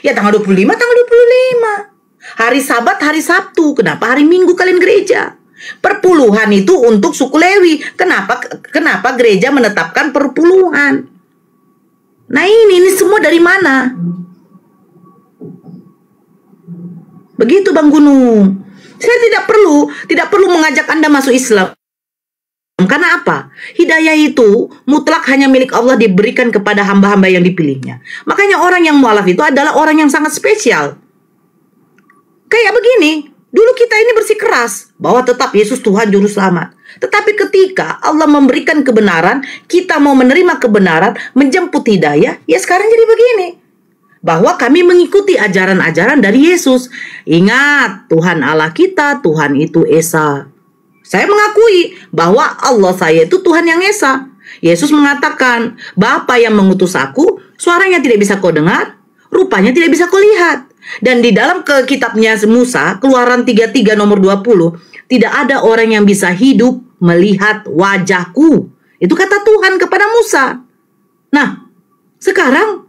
Ya tanggal 25, tanggal 25. Hari Sabat, hari Sabtu. Kenapa hari Minggu kalian gereja? Perpuluhan itu untuk suku Lewi. Kenapa gereja menetapkan perpuluhan? Nah ini semua dari mana? Begitu Bang Gunung. Saya tidak perlu mengajak Anda masuk Islam. Karena apa? Hidayah itu mutlak hanya milik Allah, diberikan kepada hamba-hamba yang dipilihnya. Makanya orang yang mualaf itu adalah orang yang sangat spesial. Kayak begini, dulu kita ini bersikeras bahwa tetap Yesus Tuhan Juru Selamat. Tetapi ketika Allah memberikan kebenaran, kita mau menerima kebenaran, menjemput hidayah, ya sekarang jadi begini. Bahwa kami mengikuti ajaran-ajaran dari Yesus. Ingat, Tuhan Allah kita, Tuhan itu Esa. Saya mengakui bahwa Allah saya itu Tuhan yang Esa. Yesus mengatakan, Bapa yang mengutus aku, suaranya tidak bisa kau dengar, rupanya tidak bisa kau lihat. Dan di dalam kitabnya Musa, Keluaran 33 nomor 20, tidak ada orang yang bisa hidup melihat wajahku. Itu kata Tuhan kepada Musa. Nah, sekarang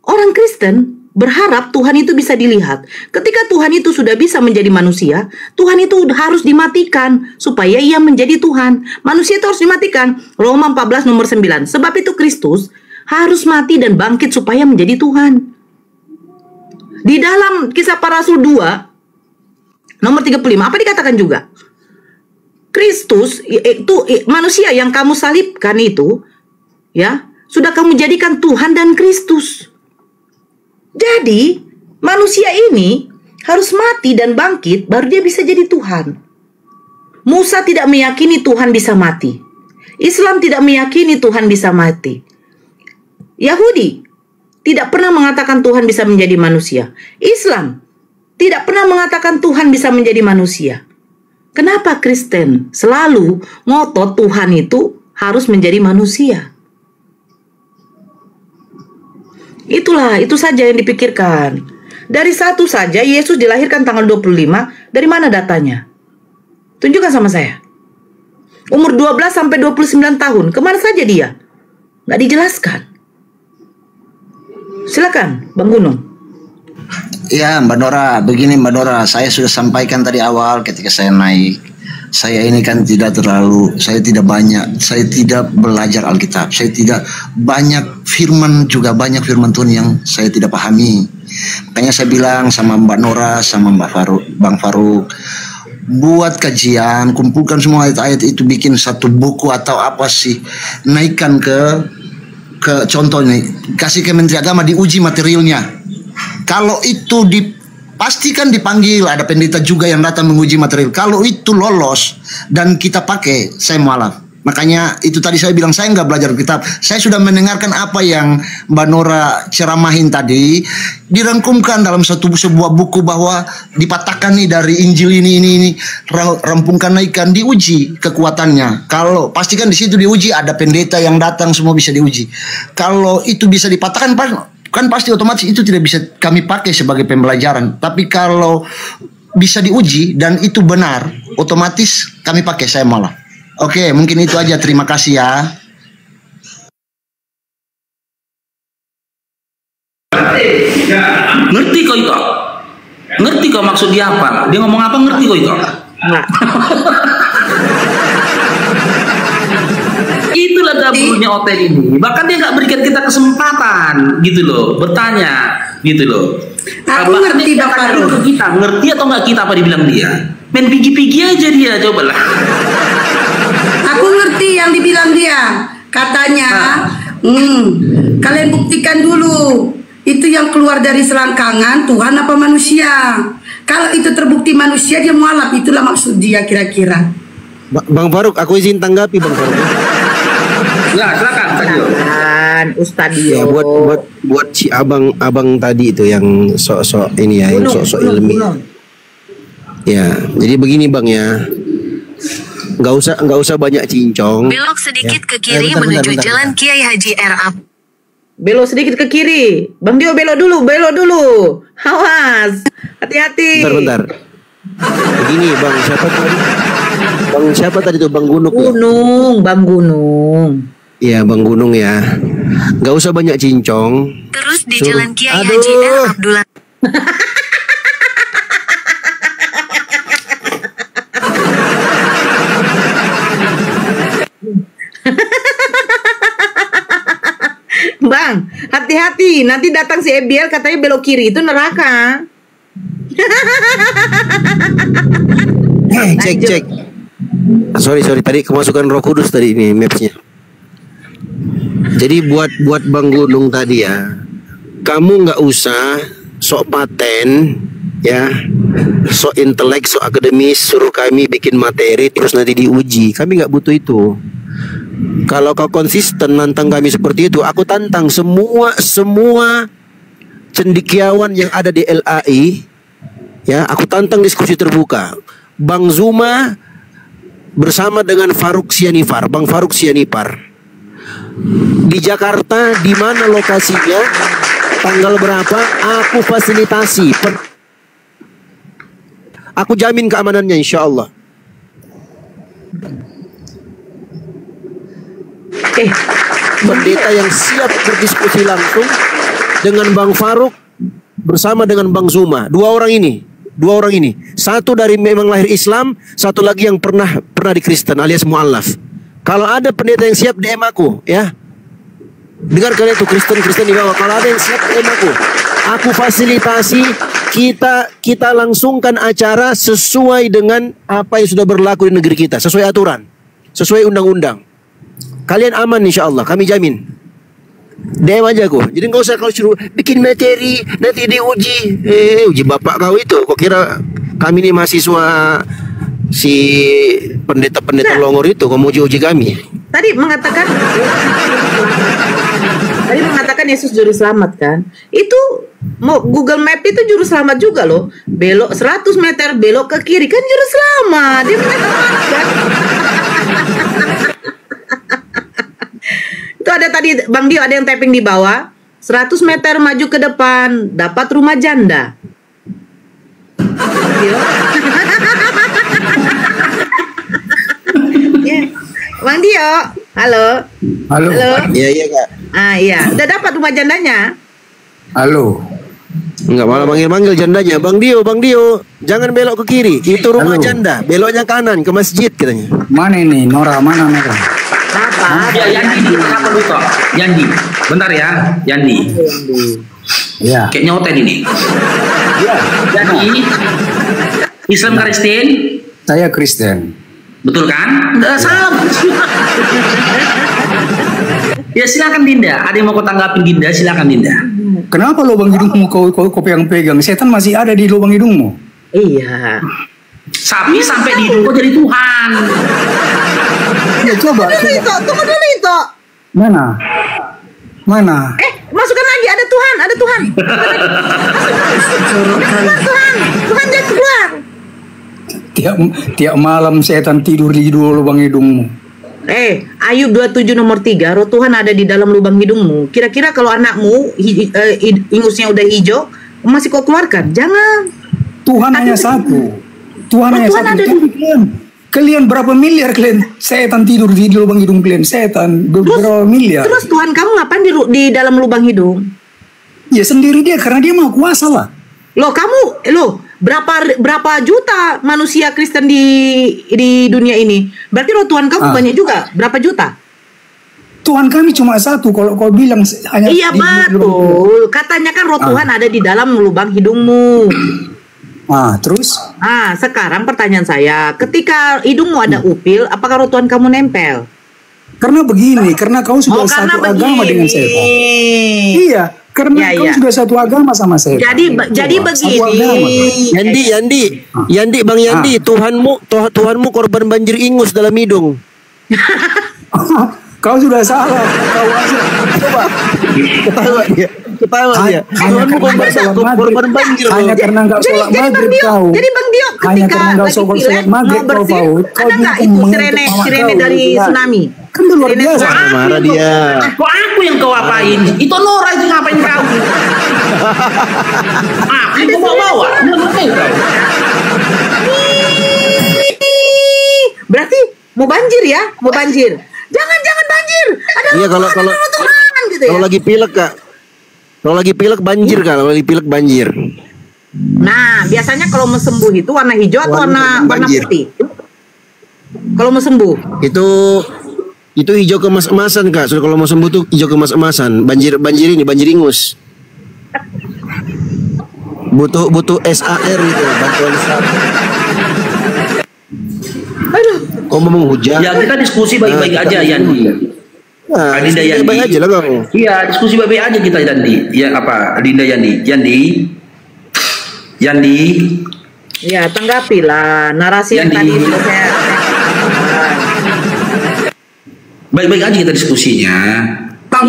orang Kristen berharap Tuhan itu bisa dilihat. Ketika Tuhan itu sudah bisa menjadi manusia, Tuhan itu harus dimatikan supaya ia menjadi Tuhan. Manusia itu harus dimatikan. Roma 14 nomor 9. Sebab itu Kristus harus mati dan bangkit supaya menjadi Tuhan. Di dalam Kisah Para Rasul 2 nomor 35 apa dikatakan juga? Kristus itu manusia yang kamu salibkan itu, ya, sudah kamu jadikan Tuhan dan Kristus. Jadi, manusia ini harus mati dan bangkit baru dia bisa jadi Tuhan. Musa tidak meyakini Tuhan bisa mati. Islam tidak meyakini Tuhan bisa mati. Yahudi tidak pernah mengatakan Tuhan bisa menjadi manusia. Islam tidak pernah mengatakan Tuhan bisa menjadi manusia. Kenapa Kristen selalu ngotot Tuhan itu harus menjadi manusia? Itu saja yang dipikirkan. Dari satu saja, Yesus dilahirkan tanggal 25, dari mana datanya? Tunjukkan sama saya. Umur 12 sampai 29 tahun, kemana saja dia? Nggak dijelaskan. Silakan, Bang Gunung. Ya, Mbak Nora, begini Mbak Nora, saya sudah sampaikan tadi awal ketika saya naik. Saya ini kan saya tidak belajar Alkitab. Saya tidak banyak firman, juga banyak firman Tuhan yang saya tidak pahami. Makanya saya bilang sama Mbak Nora, sama Bang Faruk, buat kajian, kumpulkan semua ayat-ayat itu, bikin satu buku atau apa sih, naikkan ke contoh ini, kasih ke Menteri Agama, diuji materialnya. Kalau itu pastikan dipanggil, ada pendeta juga yang datang menguji material. Kalau itu lolos dan kita pakai, saya mualaf. Makanya itu tadi saya bilang saya nggak belajar kitab. Saya sudah mendengarkan apa yang Mbak Nora ceramahin tadi, dirangkumkan dalam sebuah buku bahwa dipatahkan nih dari Injil ini, rampungkan, naikkan, diuji kekuatannya. Kalau pastikan di situ diuji, ada pendeta yang datang, semua bisa diuji. Kalau itu bisa dipatahkan, kan pasti otomatis itu tidak bisa kami pakai sebagai pembelajaran. Tapi kalau bisa diuji dan itu benar, otomatis kami pakai, saya malah. Oke, mungkin itu aja. Terima kasih ya. Ngerti kok itu? Ngerti kok maksud dia apa? Dia ngomong apa, ngerti kok itu? gabrulnya Oten ini. Bahkan dia nggak berikan kita kesempatan gitu loh, bertanya gitu loh. Aku ngerti Bang Faruk. Kita ngerti atau nggak kita apa dibilang dia? Main pigi-pigi aja dia, cobalah. Aku ngerti yang dibilang dia. Katanya, kalian buktikan dulu. Itu yang keluar dari selangkangan Tuhan apa manusia. Kalau itu terbukti manusia, dia mualaf. Itulah maksud dia kira-kira. Bang Faruk, aku izin tanggapi Bang Faruk. Ya, silakan Sadio. Ustadio. Ya, buat si abang tadi itu yang sok-sok ini ya, yang sok-sok ilmiah. Ya, jadi begini Bang ya. Nggak usah banyak cincong. Belok sedikit ke kiri menuju Jalan Kiai Haji R.A. Belok sedikit ke kiri. Bang Dio belok dulu. Awas. Hati-hati. Bentar. Begini Bang, siapa tadi tuh Bang Gunung? Bang Gunung. Iya Bang Gunung ya. Nggak usah banyak cincong. Terus di Jalan Kiai Haji R. Abdullah. Bang, hati-hati. Nanti datang si Ebiel katanya belok kiri itu neraka. Cek. Sorry tadi kemasukan Roh Kudus tadi ini mapsnya. Jadi buat Bang Gunung tadi ya, kamu nggak usah sok paten ya, sok intelek, sok akademis, suruh kami bikin materi terus nanti diuji. Kami nggak butuh itu. Kalau kau konsisten nantang kami seperti itu, aku tantang semua cendekiawan yang ada di LAI ya, aku tantang diskusi terbuka. Bang Zuma bersama dengan Bang Faruk Sianipar di Jakarta, di mana lokasinya, tanggal berapa, aku fasilitasi. Aku jamin keamanannya insya Allah. Pendeta yang siap berdiskusi langsung dengan Bang Faruk bersama dengan Bang Zuma. Dua orang ini. Satu dari memang lahir Islam, satu lagi yang pernah di Kristen alias mu'allaf. Kalau ada pendeta yang siap, DM aku ya. Dengar kalian tuh, Kristen di bawah. Kalau ada yang siap, DM aku. Aku fasilitasi, kita langsungkan acara sesuai dengan apa yang sudah berlaku di negeri kita, sesuai aturan, sesuai undang-undang. Kalian aman insya Allah, kami jamin. DM aja aku. Jadi nggak usah kau suruh bikin materi nanti diuji. Uji bapak kau itu. Kok kira kami ini mahasiswa si pendeta longor itu kau mau uji kami? Tadi mengatakan Yesus juru selamat kan? Itu mau Google Map itu juru selamat juga loh. Belok 100 meter belok ke kiri kan juru selamat. Dia menyelamatkan. Itu ada tadi Bang Dio ada yang tapping di bawah. 100 meter maju ke depan dapat rumah janda. Bang Dio, halo. Iya Kak. Iya, udah dapat rumah jandanya. Halo. Enggak malah manggil jandanya. Bang Dio, jangan belok ke kiri. Itu rumah janda. Beloknya kanan ke masjid katanya. Mana ini? Nora, mana Nora? Apa? Ya, Yandi, apa dulu? Yandi. Bentar ya, Yandi. Ya. Kayaknya Oten ini. Ya. Yandi. Islam Kristen? Saya Kristen. Betul kan? Enggak salah. Ya silakan Dinda. Ada yang mau kau tanggapin Dinda? Silakan Dinda. Kenapa lubang hidungmu kau pegang-pegang? Setan masih ada di lubang hidungmu. Iya. Sapi sampai di hidung kau jadi Tuhan. Ya coba. Tunggu dulu itu. Mana? Masukkan lagi, ada Tuhan. Tuhan dia keluar. Tiap malam setan tidur di lubang hidungmu. Ayub 27 nomor 3, roh Tuhan ada di dalam lubang hidungmu. Kira-kira kalau anakmu ingusnya udah hijau, masih kau keluarkan? Jangan. Tuhan hanya satu. Tuhan hanya satu. Kalian berapa miliar kalian setan tidur di lubang hidung kalian? Setan berapa miliar? Terus Tuhan kamu ngapain di dalam lubang hidung? Ya sendiri dia, karena dia maha kuasa lah. Berapa juta manusia Kristen di dunia ini? Berarti roh Tuhan kamu banyak juga. Berapa juta? Tuhan kami cuma satu. Kalau kau bilang hanya Iya betul. Katanya kan roh Tuhan ada di dalam lubang hidungmu. Terus? Sekarang pertanyaan saya, ketika hidungmu ada upil, apakah roh Tuhan kamu nempel? Karena begini, karena kau sudah satu agama dengan setan. Iya, karena kau sudah satu agama sama setan. Jadi begini. Yandi, Bang Yandi, Tuhanmu korban banjir ingus dalam hidung. Kau sudah salah. Ketawa dia. Tuhanmu korban banjir. Hanya karena enggak sholat maghrib kau. Jadi Bang Dio, hanya karena enggak sholat maghrib kau Paut. Ada nggak itu sirene dari tsunami? Kan itu luar biasa. Marah dia. Kok aku yang kau apain? Itu Nora itu ngapain kau? Aku bawa. Berarti mau banjir ya? Mau banjir. Jangan banjir. Ada Tuhan gitu ya. Kalau lagi pilek Kak. Kalau lagi pilek banjir Kak. Kalau lagi pilek banjir. Nah, biasanya kalau mau sembuh itu warna hijau atau warna putih? Kalau mau sembuh. Itu hijau kemas-emasan Kak. Soalnya kalau mau sembuh tuh hijau kemas-emasan. Banjir ingus. Butuh SAR gitu, bantuan SAR. Oh mau hujan. Ya kita diskusi baik-baik aja Yandi. Adinda Yandi. Baik aja lah Bang. Iya, diskusi baik-baik aja kita Yandi. Ya apa? Adinda Yandi. Ya, tanggapilah narasi yang tadi itu saya. Baik-baik aja kita diskusinya. Bang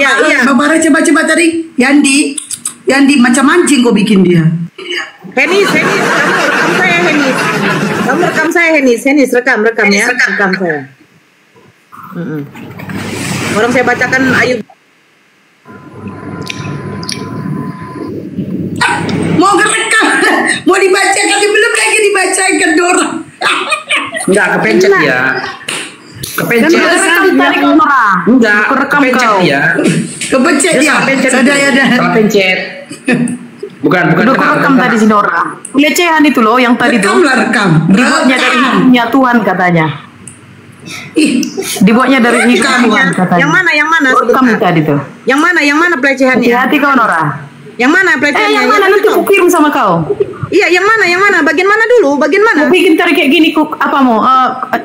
Bara coba tadi Yandi macam anjing kau bikin dia. Henis, kamu rekam saya Henis, rekam ya, rekam saya. Orang saya bacakan Ayub. Mau ngerekam, mau dibacakan, belum lagi dibacakan Dora. Enggak, kepencet ya. Kepencet. Enggak, kepencet ya. Kepencet ya. Salah pencet. Bukan rekam tadi si Nora. Pelecehan itu loh yang tadi tuh. Rekam. Dibuatnya dari hidupnya Tuhan katanya. Dibuatnya dari hidupnya Tuhan katanya. Yang mana? Rekam tadi tuh. Yang mana pelecehannya? Hati-hati kau Nora. Yang mana pelecehannya? Yang mana nanti aku kirim sama kau. Iya, yang mana? Bagian mana dulu? Bagian mana? Aku bikin tarik kayak gini apa mau?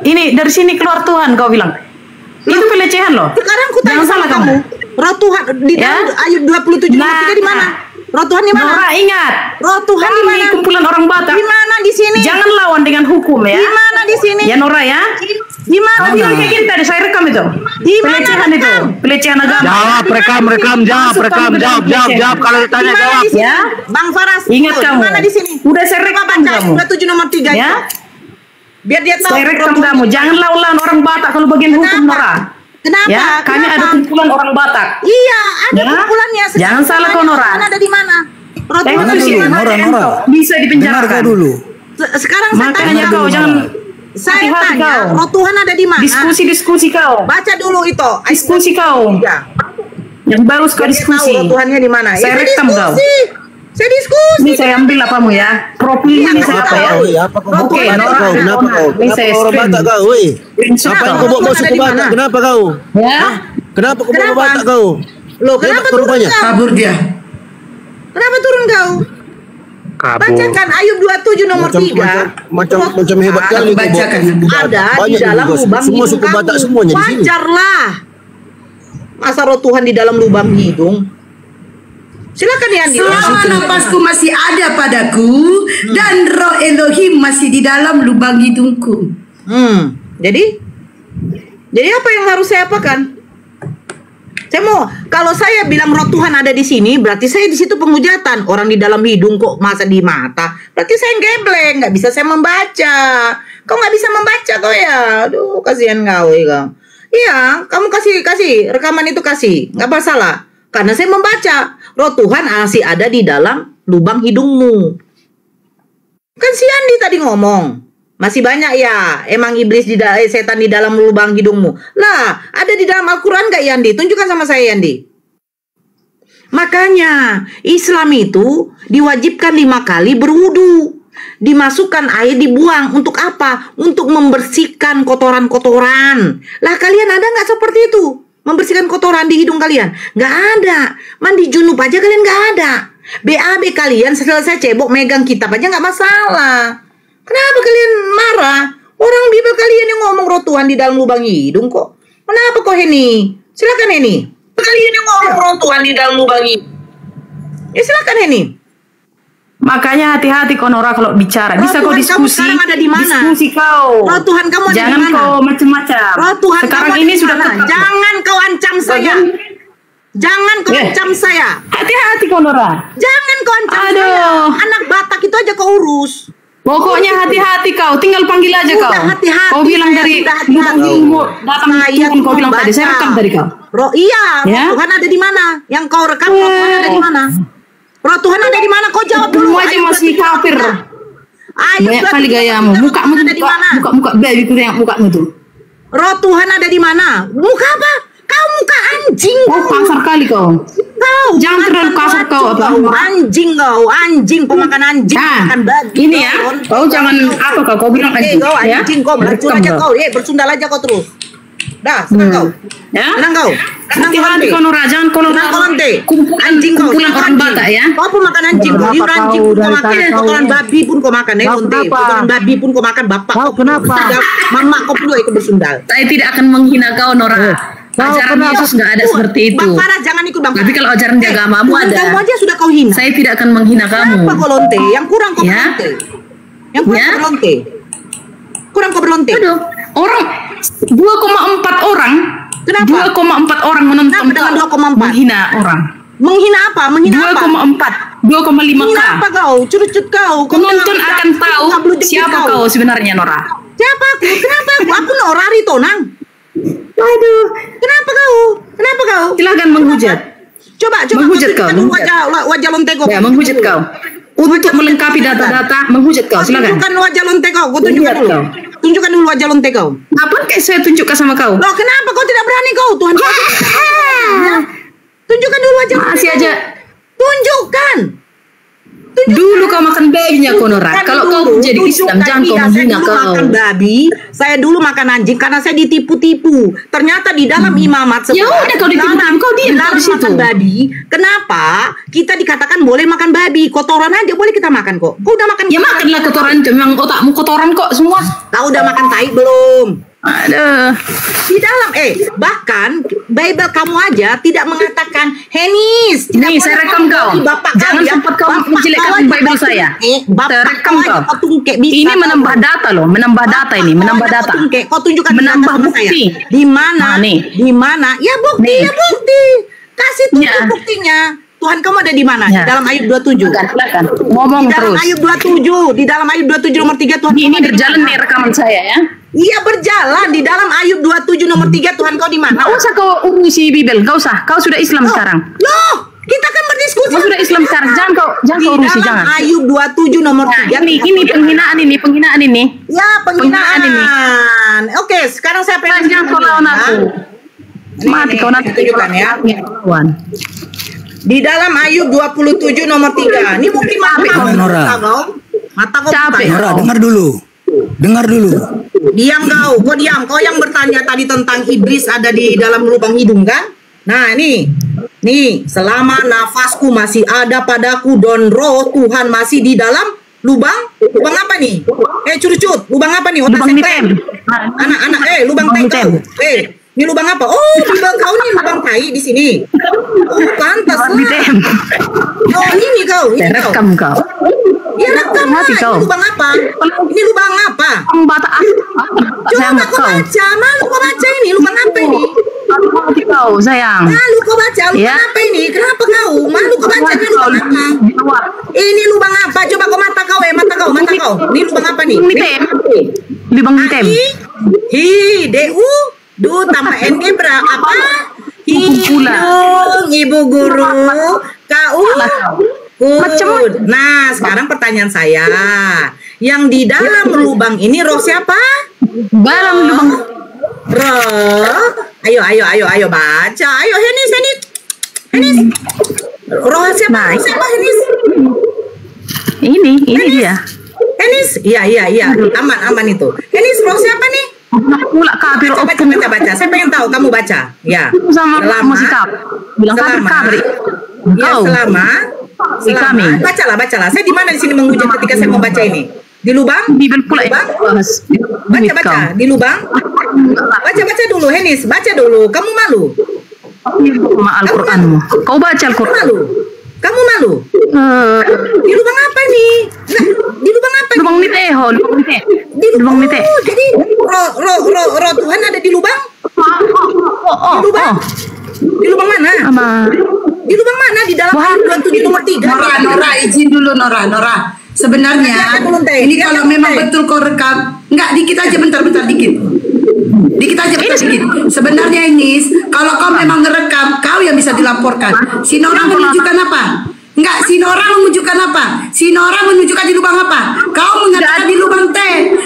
Ini dari sini keluar Tuhan kau bilang. Itu pelecehan loh. Sekarang ku tanya sama kamu. Roh Tuhan di dalam Ayub 27 di mana? Roh Tuhan di mana? Nora ingat. Roh Tuhan di mana? Kumpulan orang Batak. Di mana di sini? Jangan lawan dengan hukum ya. Di mana di sini? Ya Nora ya. Di mana? Bilang kayak gini tadi saya rekam itu. Di mana? Pelecehan itu. Pelecehan agama. Jawab, rekam, jawab. Kalau ditanya jawab. Ya. Bang Faras. Ingat kamu. Di mana di sini? Udah saya rekam kamu. 27 nomor 3 ya. Biar dia tahu. Saya rekam kamu. Jangan lawan orang Batak kalau bagian hukum Nora. Kenapa? Ya, kami ada kumpulan orang Batak. Iya, ada kumpulannya. Jangan salah kau Nora. Ada di mana? Nora. Bisa dipenjarakan dulu. Sekarang saya makanya kau jangan saya tanya, roh Tuhan ada di mana? Diskusi kau. Baca dulu itu. Diskusi kau. Ya. Yang baru sekali diskusi. Roh Tuhannya di mana? Saya rekam kau. Saya diskusi. Ini saya ambil apamu ya? Profil ini saya apa ya? Oke, kenapa kau? Kenapa orang Batak kau? Apa yang kau bawa suku Batak? Kenapa kau? Ya? Kenapa kau bawa Batak kau? Loh, kenapa turun kau? Kabur dia. Kenapa turun kau? Bacakan Ayub 27 nomor 3. Macam hebat kali kau bacakan. Ada di dalam lubang semua hidung suku Batak semuanya di sini. Wajarlah. Masa roh Tuhan di dalam lubang hidung? Silakan Yandi. Selama napasku masih ada padaku dan roh Elohim masih di dalam lubang hidungku. Jadi apa yang harus saya apakan? Kalau saya bilang roh Tuhan ada di sini, berarti saya di situ penghujatan. Orang di dalam hidung kok masa di mata? Berarti saya geblek, nggak bisa saya membaca. Kau nggak bisa membaca kau ya? Aduh, kasihan kau ya. Iya, kamu kasih rekaman itu kasih, nggak masalah. Karena saya membaca. Roh Tuhan masih ada di dalam lubang hidungmu. Kan si Andi tadi ngomong. Masih banyak ya emang iblis setan di dalam lubang hidungmu. Lah, ada di dalam Al-Quran gak Yandi? Tunjukkan sama saya Yandi. Makanya Islam itu diwajibkan 5 kali berwudu. Dimasukkan air dibuang. Untuk apa? Untuk membersihkan kotoran-kotoran. Lah kalian ada gak seperti itu? Membersihkan kotoran di hidung kalian? Nggak ada. Mandi junub aja kalian nggak ada. BAB kalian selesai cebok megang kitab aja nggak masalah. Kenapa kalian marah? Orang Bible kalian yang ngomong roh Tuhan di dalam lubang hidung kok. Kenapa kok Heni? Silakan Heni. Kalian yang ngomong roh Tuhan di dalam lubang hidung. Ya silakan Heni. Makanya hati-hati kau Nora kalau bicara. Bisa kau diskusi. Sekarang ada di mana? Diskusi kau. Roh Tuhan kamu ada di mana? Jangan kau macam-macam. Roh Tuhan sekarang kamu ini ada di sudah mana? tetap. Jangan kau ancam saya. Jangan kau ancam saya. Hati-hati kau Nora. Jangan kau ancam saya. Anak Batak itu aja kau urus. Pokoknya hati-hati kau, tinggal panggil aja kau. Hati-hati. Kau bilang dari datang kau bilang tadi, saya rekam tadi kau. Roh Tuhan ada di mana? Yang kau rekam roh Tuhan ada di mana? Roh Tuhan ada di mana? Kau jawab dulu. Kamu aja masih kafir. Banyak kali gayamu. Mukamu tuh muka baby ku yang mukamu tuh. Roh Tuhan ada di mana? Muka apa? Kau muka anjing. Kau kasar kali kau. Jangan terlalu kasar kau apa? Anjing pemakan anjing, makan babi. Ini ya. Kau jangan apa kau bilang anjing. Kau anjing, kau beracun aja kau. Bersundal aja kau terus. Dah, senang kau. Ya? Senang kau. Hati-hati kau Nora, jangan kau Nora. Anjing kau. Kumpulan orang Batak ya. Kau pun makan anjing. Liur anjing pun kau makan. Kotoran babi pun kau makan. Kotoran babi pun kau makan. Bapak kau. Kenapa? Mama kau pula ikut bersundal. Saya tidak akan menghina kau Nora. Ajaran Yesus nggak ada seperti itu. Bang Farah jangan ikut Bang. Tapi kalau ajaran agamamu ada. Kamu aja sudah kau hina. Saya tidak akan menghina kamu. Kenapa kau lonte? Yang kurang kau berlonte. Yang kurang kau berlonte. Kurang kau berlonte. Aduh, orang 2,4 orang. Kenapa? 2,4 orang menonton. Dengan 2,4 menghina orang. Menghina apa? Menghina 2,4 2,5 menghina apa kau? Curut-curut kau. Penonton akan tahu siapa kau sebenarnya Nora. Siapa aku? Kenapa aku? Aku Nora Ritonang. Aduh, kenapa kau? Kenapa kau? Silakan menghujat. Coba menghujat kau. Wajah lonte kau. Ya, menghujat kau. Untuk melengkapi data-data, menghujat kau. Silakan. Tunjukkan wajah lonte kau. Kau tunjukkan dulu. Tunjukkan dulu wajah lonte kau. Apa kayak saya tunjukkan sama kau? Loh, kenapa kau tidak berani kau? Tuhan kau. Tunjukkan dulu wajah. Masih aja. Tunjukkan. Dulu kau makan babinya kau Nora. Kalau kau jadi Islam jangan kau menghina kau. Makan babi, saya dulu makan anjing karena saya ditipu-tipu. Ternyata di dalam imamat ya udah kau ditipu-tipu, kau diam di situ. Makan babi, kenapa kita dikatakan boleh makan babi? Kotoran aja boleh kita makan kok. Kau udah makan? Ya makanlah kotoran, memang otakmu kotoran kok semua. Kau udah makan tai belum? Aduh. Di dalam bahkan Bible kamu aja tidak mengatakan Henis. Nih saya rekam kau. Jangan sempat kau menjelekkan Bible saya. Saya rekam kau. Ini menambah data loh, menambah data ini, menambah data. Kau tunjukkan menambah bukti. Di mana? Di mana? Ya bukti, ya bukti. Kasih tunjuk buktinya. Tuhan kamu ada di mana? Di dalam Ayub 27. Silakan. Ngomong terus. Di dalam Ayub 27, di dalam Ayub 27 nomor 3 Tuhan. Ini berjalan nih rekaman saya ya. Iya berjalan di dalam Ayub 27 nomor 3 Tuhan kau di mana? Gak usah kau urusi Bible, gak usah. Kau sudah Islam sekarang. Loh, kita kan berdiskusi. Kau sudah Islam sekarang, jangan kau urusi jangan. Ayub 27 nomor 3. Ini penghinaan ini. Ya, penghinaan ini. Oke, sekarang saya pengen jangan kau lawan aku. Mati kau nanti tunjukkan ya. Di dalam Ayub 27 nomor 3. Ini mungkin mata kau. Capek. Nora, dengar dulu. Diam kau, diam. Kau yang bertanya tadi tentang iblis ada di dalam lubang hidung kan? Nah, nih, selama nafasku masih ada padaku dan roh Tuhan masih di dalam lubang apa nih? Curut, lubang apa nih? Lubang tem. Anak-anak, lubang tem. Ini lubang apa? Oh, lubang kau nih, lubang tai di sini. Oh, pantas lah. Oh, ini kau. Rekam kau. Ya, rekam lah. Ini lubang apa? Ini lubang apa? Batak. Coba kau baca. Malu kau baca ini. Lubang apa ini? Mati kau, sayang. Malu kau baca. Lubang apa ini? Kenapa kau? Malu kau baca. Ini lubang apa? Ini lubang apa? Coba kau mata kau. Mata kau. Ini lubang apa nih? Lubang hitam. DU. Tambah NG berapa? Hidung Ibu Guru. Kau. Nah, sekarang pertanyaan saya. Yang di dalam lubang ini roh siapa? Dalam lubang. Roh. Ayo baca. Ayo Henis. Roh siapa? Siapa Henis? Ini dia. Henis. Iya. Aman itu. Henis roh siapa nih? pula kafir. Baca. Saya pengen tahu kamu baca. Ya. Sama masih kafir. Bilang kafir. Ya, selama kami. Bacalah. Saya di mana di sini menghujat ketika saya mau baca ini? Di lubang? Bibel pula. Baca. Di lubang? Baca dulu, Henis. Baca dulu. Kamu malu? Al-Quranmu. Kau baca Al-Quran. Kamu malu? Di lubang apa nih? Nah, di lubang apa? Lubang mite. Lubang mite. Jadi roh Tuhan ada di lubang? Di lubang? Di lubang mana? Di lubang mana? Di dalam ayat 27 nomor 3. Nora, izin dulu Nora. Sebenarnya ini kalau memang betul kau rekam, enggak dikit aja bentar dikit. Dikit aja bentar dikit. Sebenarnya ini kalau kau memang ngerekam, kau yang bisa dilaporkan. Si Nora menunjukkan apa? Enggak, si Nora menunjukkan apa? Si Nora menunjukkan di lubang apa? Kau mengatakan di lubang T.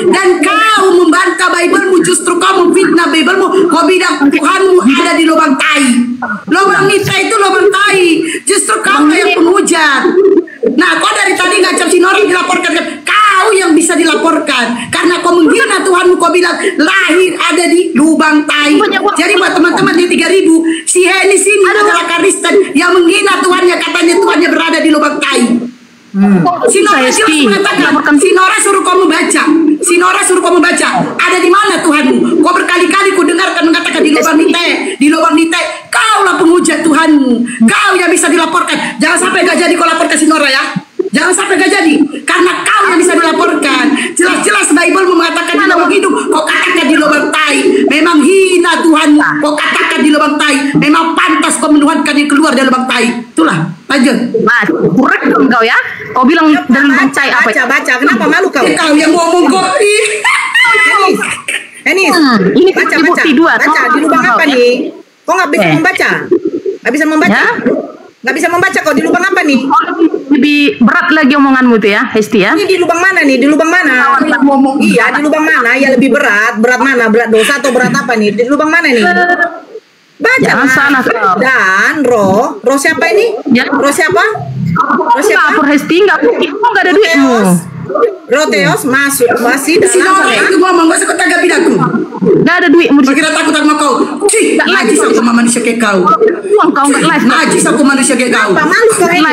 Dan kau membantah Biblemu, justru kau memfitnah Biblemu. Kau bilang Tuhanmu ada di lubang tai. Lubang nita itu lubang tai. Justru kau yang penghujat. Nah, kau dari tadi ngacap si Nora dilaporkan. Kau yang bisa dilaporkan. Karena kau menghina Tuhanmu, kau bilang lahir ada di lubang tai. Jadi buat teman-teman di 3000, si Henis ini adalah Kristen yang menghina Tuhannya, katanya Tuhannya berada di lubang tai. Si Nora mengatakan, si Nora suruh kau membaca. Si Nora suruh kau membaca. Ada di mana Tuhanmu? Kau berkali-kali kau dengarkan mengatakan di lubang nite, di lubang nite. Kaulah penghujat Tuhanmu. Kau yang bisa dilaporkan. Jangan sampai gak jadi kau laporkan si Nora ya. Jangan sampai gak jadi. Karena kau yang bisa dilaporkan. Jelas-jelas Bible mengatakan di lubang hidung, kau katakan di lubang tai. Memang hina Tuhanmu. Kau katakan di lubang tai. Memang pantas kau menuhankan yang keluar dari lubang tai. Itulah. Lanjut. Kurang kau ya. Kau bilang dari lubang tai apa? Baca. Kenapa malu kau? Kau yang ngomong kok. Henis. Ini Baca. Baca. Di lubang apa nih? Kok nggak bisa membaca? Nggak bisa membaca? Nggak bisa membaca kok. Di lubang apa nih? Lebih berat lagi omonganmu itu ya, Hesti ya. Ini di lubang mana nih? Di lubang mana? Iya, di lubang mana? Ya lebih berat. Berat mana? Berat dosa atau berat apa nih? Di lubang mana nih? Baca. Jangan salah. Dan roh siapa ini? Roh siapa? Roh siapa? Lapor Hesti nggak ada duitmu. Roteos masuk masih Si Nora itu ngomong gak suka tagap bidaku. Gak ada duitmu. Kira takut sama kau. Cih, najis aku sama manusia kayak kau. Uang kau nggak live. Najis aku manusia kayak kau. Apa malu kau ini?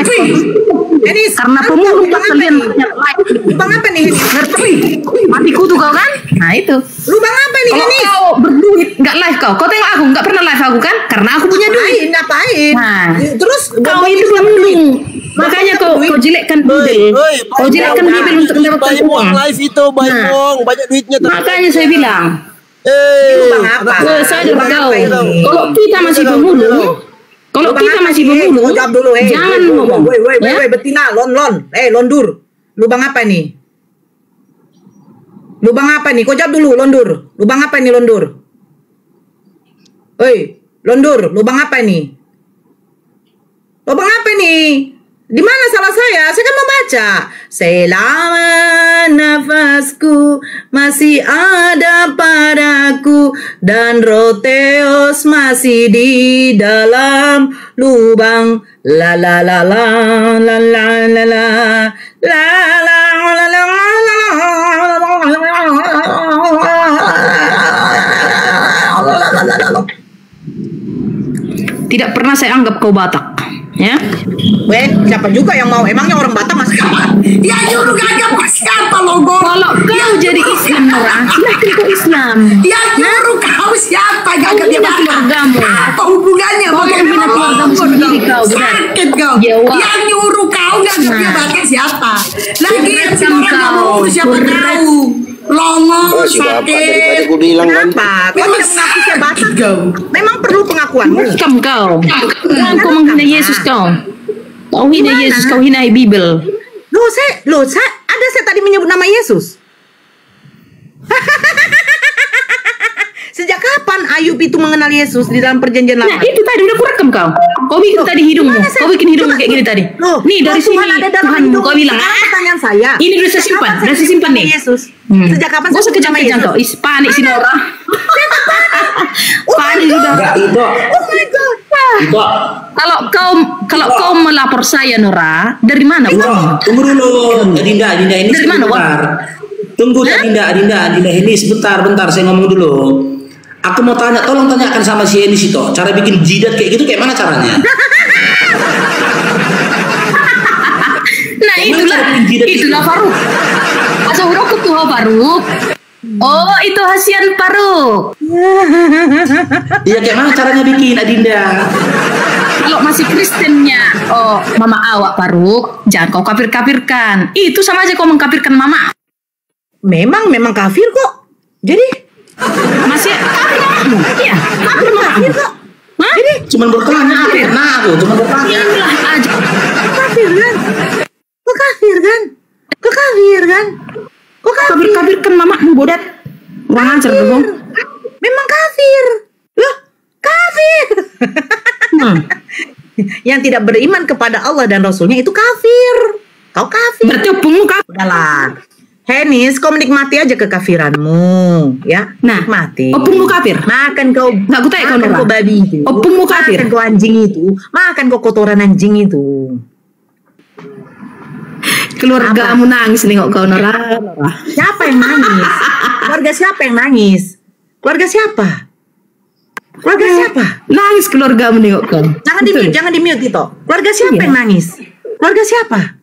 Ini karena pemulung kalian live. Lubang apa nih? Ngerti? Mati kutu kau kan? Nah itu. Lubang apa nih ini? Kau berduit nggak live kau. Kau tengok aku nggak pernah live aku kan? Karena aku punya duit. Ngapain? Nah, terus kau itu pemulung. Makanya kau jelekkan Bible. Kau jelekkan Bible untuk mendapatkan uang. Live itu Baimong, banyak duitnya. Makanya saya bilang. Sadar kau. Kalau kita masih pemulung, jangan ngomong. Woi, betina, londur. Lubang apa nih? Lubang apa nih? Kau jawab dulu, londur. Lubang apa nih, londur? Woi, londur, lubang apa nih? Lubang apa nih? Di mana salah saya? Saya kan membaca. Selama nafasku masih ada padaku dan roteos masih di dalam lubang. La la la la la la la la la la la la. Tidak pernah saya anggap kau Batak. Ya, siapa juga yang mau? Emangnya orang Batak mas? Ya nyuruh gagap siapa logo? Kalau kau jadi Islam Nora, silahkan kau Islam. Ya nyuruh kau siapa? Gagap dia keluargamu. Apa hubungannya? Bagaimana keluargamu sendiri kau? Sakit kau. Yang nyuruh kau gagap dia pakai siapa? Lagi yang kau siapa tahu? Longo sakit. Kenapa? Kau tidak mengaku saya Batak kau? Memang perlu pengakuanmu. Kau. Kau menghina Yesus kau. Kau hina Yesus, kau hina Bible. Loh, saya tadi menyebut nama Yesus. Sejak kapan Ayub itu mengenal Yesus di dalam perjanjian lama? Nah, itu tadi udah kurekam kau. Kau bikin tadi hidungmu. Kau bikin hidungmu kayak gini tadi. Nih dari sini Tuhan kau bilang. Pertanyaan saya. Ini udah saya simpan, nih. Yesus. Sejak kapan saya kejam-kejam kau? Panik si Nora. Panik sudah. Oh my God. Kalau kau melapor saya Nora, dari mana uangmu? Tunggu dulu, Dinda ini dari mana uang? Tunggu Adinda Henis, bentar, saya ngomong dulu. Aku mau tanya, tolong tanyakan sama si Henis itu, cara bikin jidat kayak gitu kayak mana caranya? Nah itulah Faruk. Asal rokok tuh Faruk. Oh itu Hasian Faruk. Iya kayak mana caranya bikin Adinda? Kalau masih Kristennya, oh mama awak Faruk, jangan kau kafir-kafirkan. Itu sama aja kau mengkafirkan mama. Memang kafir kok. Jadi masih kafir mamamu? Iya, kafir mamamu kok. Hah? Jadi cuman bertanya aku, cuma bertanya. Inilah aja. Kafir kan? Kok kafir kan? Kok kafir-kafirkan mamamu bodat. Kurang ajar dong. Memang kafir. Loh, kafir. Yang tidak beriman kepada Allah dan Rasulnya itu kafir. Kau kafir. Berarti opungmu kafir. Udahlah. Henis, kau menikmati aja kekafiranmu, ya. Nah, nikmati. Opungmu kafir. Makan kau. Nggak aku tanya kau makan kau babi itu. Opungmu kafir. Makan kau anjing itu. Makan kau kotoran anjing itu. Keluargamu nangis nengok kau Nora. Siapa yang nangis? Keluarga siapa yang nangis? Keluarga siapa? Nangis keluargamu nengok kau. Jangan di mute itu. Keluarga siapa yang nangis? Keluarga siapa?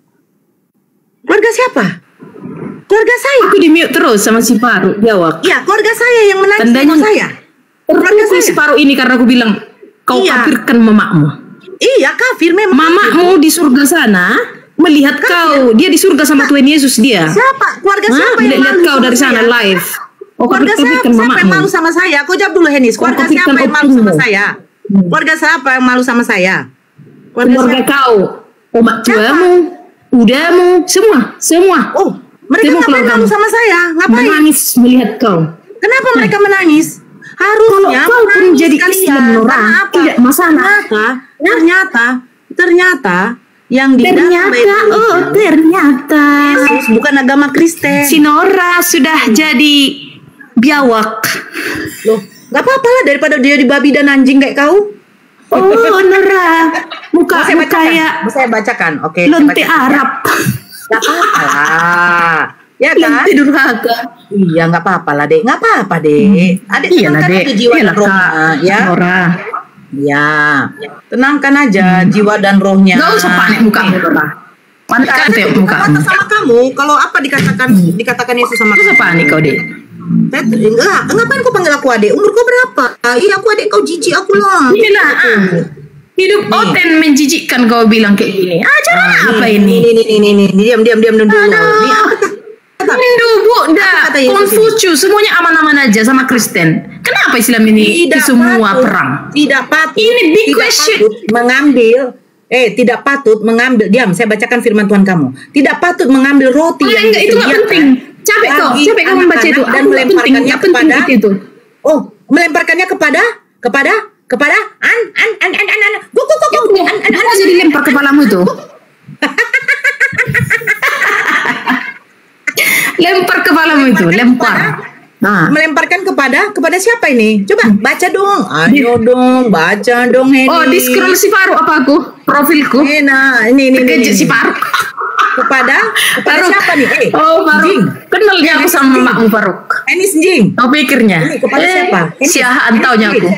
Keluarga saya. Aku di mute terus sama si Faruk jawab. Iya, keluarga saya yang menangis Tandanya sama saya. Keluarga saya si Faruk ini karena aku bilang kau kafirkan mamamu. Iya, kafir memang. Mamamu di surga sana melihat kau, dia di surga sama Tuhan Yesus dia. Siapa? Keluarga siapa yang lihat kau dari sana live? Keluarga siapa yang malu sama saya? Kau jawab dulu Henis. Keluarga siapa yang malu sama saya? Keluarga siapa yang malu sama saya? Keluarga kau, omak tuamu, udamu, semua. Oh, mereka ngapain malu sama saya? Ngapain? Menangis melihat kau. Kenapa mereka menangis? Harusnya kalau kau pun jadi Islam Nora, tidak masalah. Ternyata yang ternyata Yesus bukan agama Kristen. Si Nora sudah jadi biawak. Loh, gak apa-apa lah daripada dia di babi dan anjing kayak kau. Oh Nora, muka kayak saya bacakan. Oke. Lonte Arab. Gak apa-apa lah. Ya kan? Lonte durhaka. Iya, gak apa-apa lah dek. Gak apa-apa dek. Adik tenangkan aja jiwa dan rohnya, ya. Nora. Ya, tenangkan aja jiwa dan rohnya. Gak usah panik muka Nora. Panik kan muka. Sama kamu, kalau apa dikatakan Yesus sama kamu? Panik kau dek. Enggak, ngapain kau panggil aku adik? Umur kau berapa? Iya, aku adik kau, jijik aku lah. Inilah hidup Oten menjijikkan kau bilang kayak gini. Cara apa ini? Ini diam dulu. Hindu, Buddha, Konfusius, semuanya aman-aman aja sama Kristen. Kenapa Islam ini semua perang? Tidak patut. Ini big question. Tidak patut mengambil. Diam, saya bacakan firman Tuhan kamu. Tidak patut mengambil roti yang itu nggak penting. Capek kau membaca itu. Dan melemparkannya kepada itu. Oh, melemparkannya kepada Apa jadi lempar kepalamu itu? Lempar kepalamu itu, lempar. Nah, melemparkan kepada siapa ini? Coba baca dong. Ayo dong, baca dong ini. Oh, di scroll si Faruk apa aku? Profilku. Nah, ini si Faruk. Kepada siapa nih? Oh, Faruk. Kenal dia aku sama makmu Faruk. Enis Jing. Oh, pikirnya. Ini kepada siapa? Siahaan taunya aku.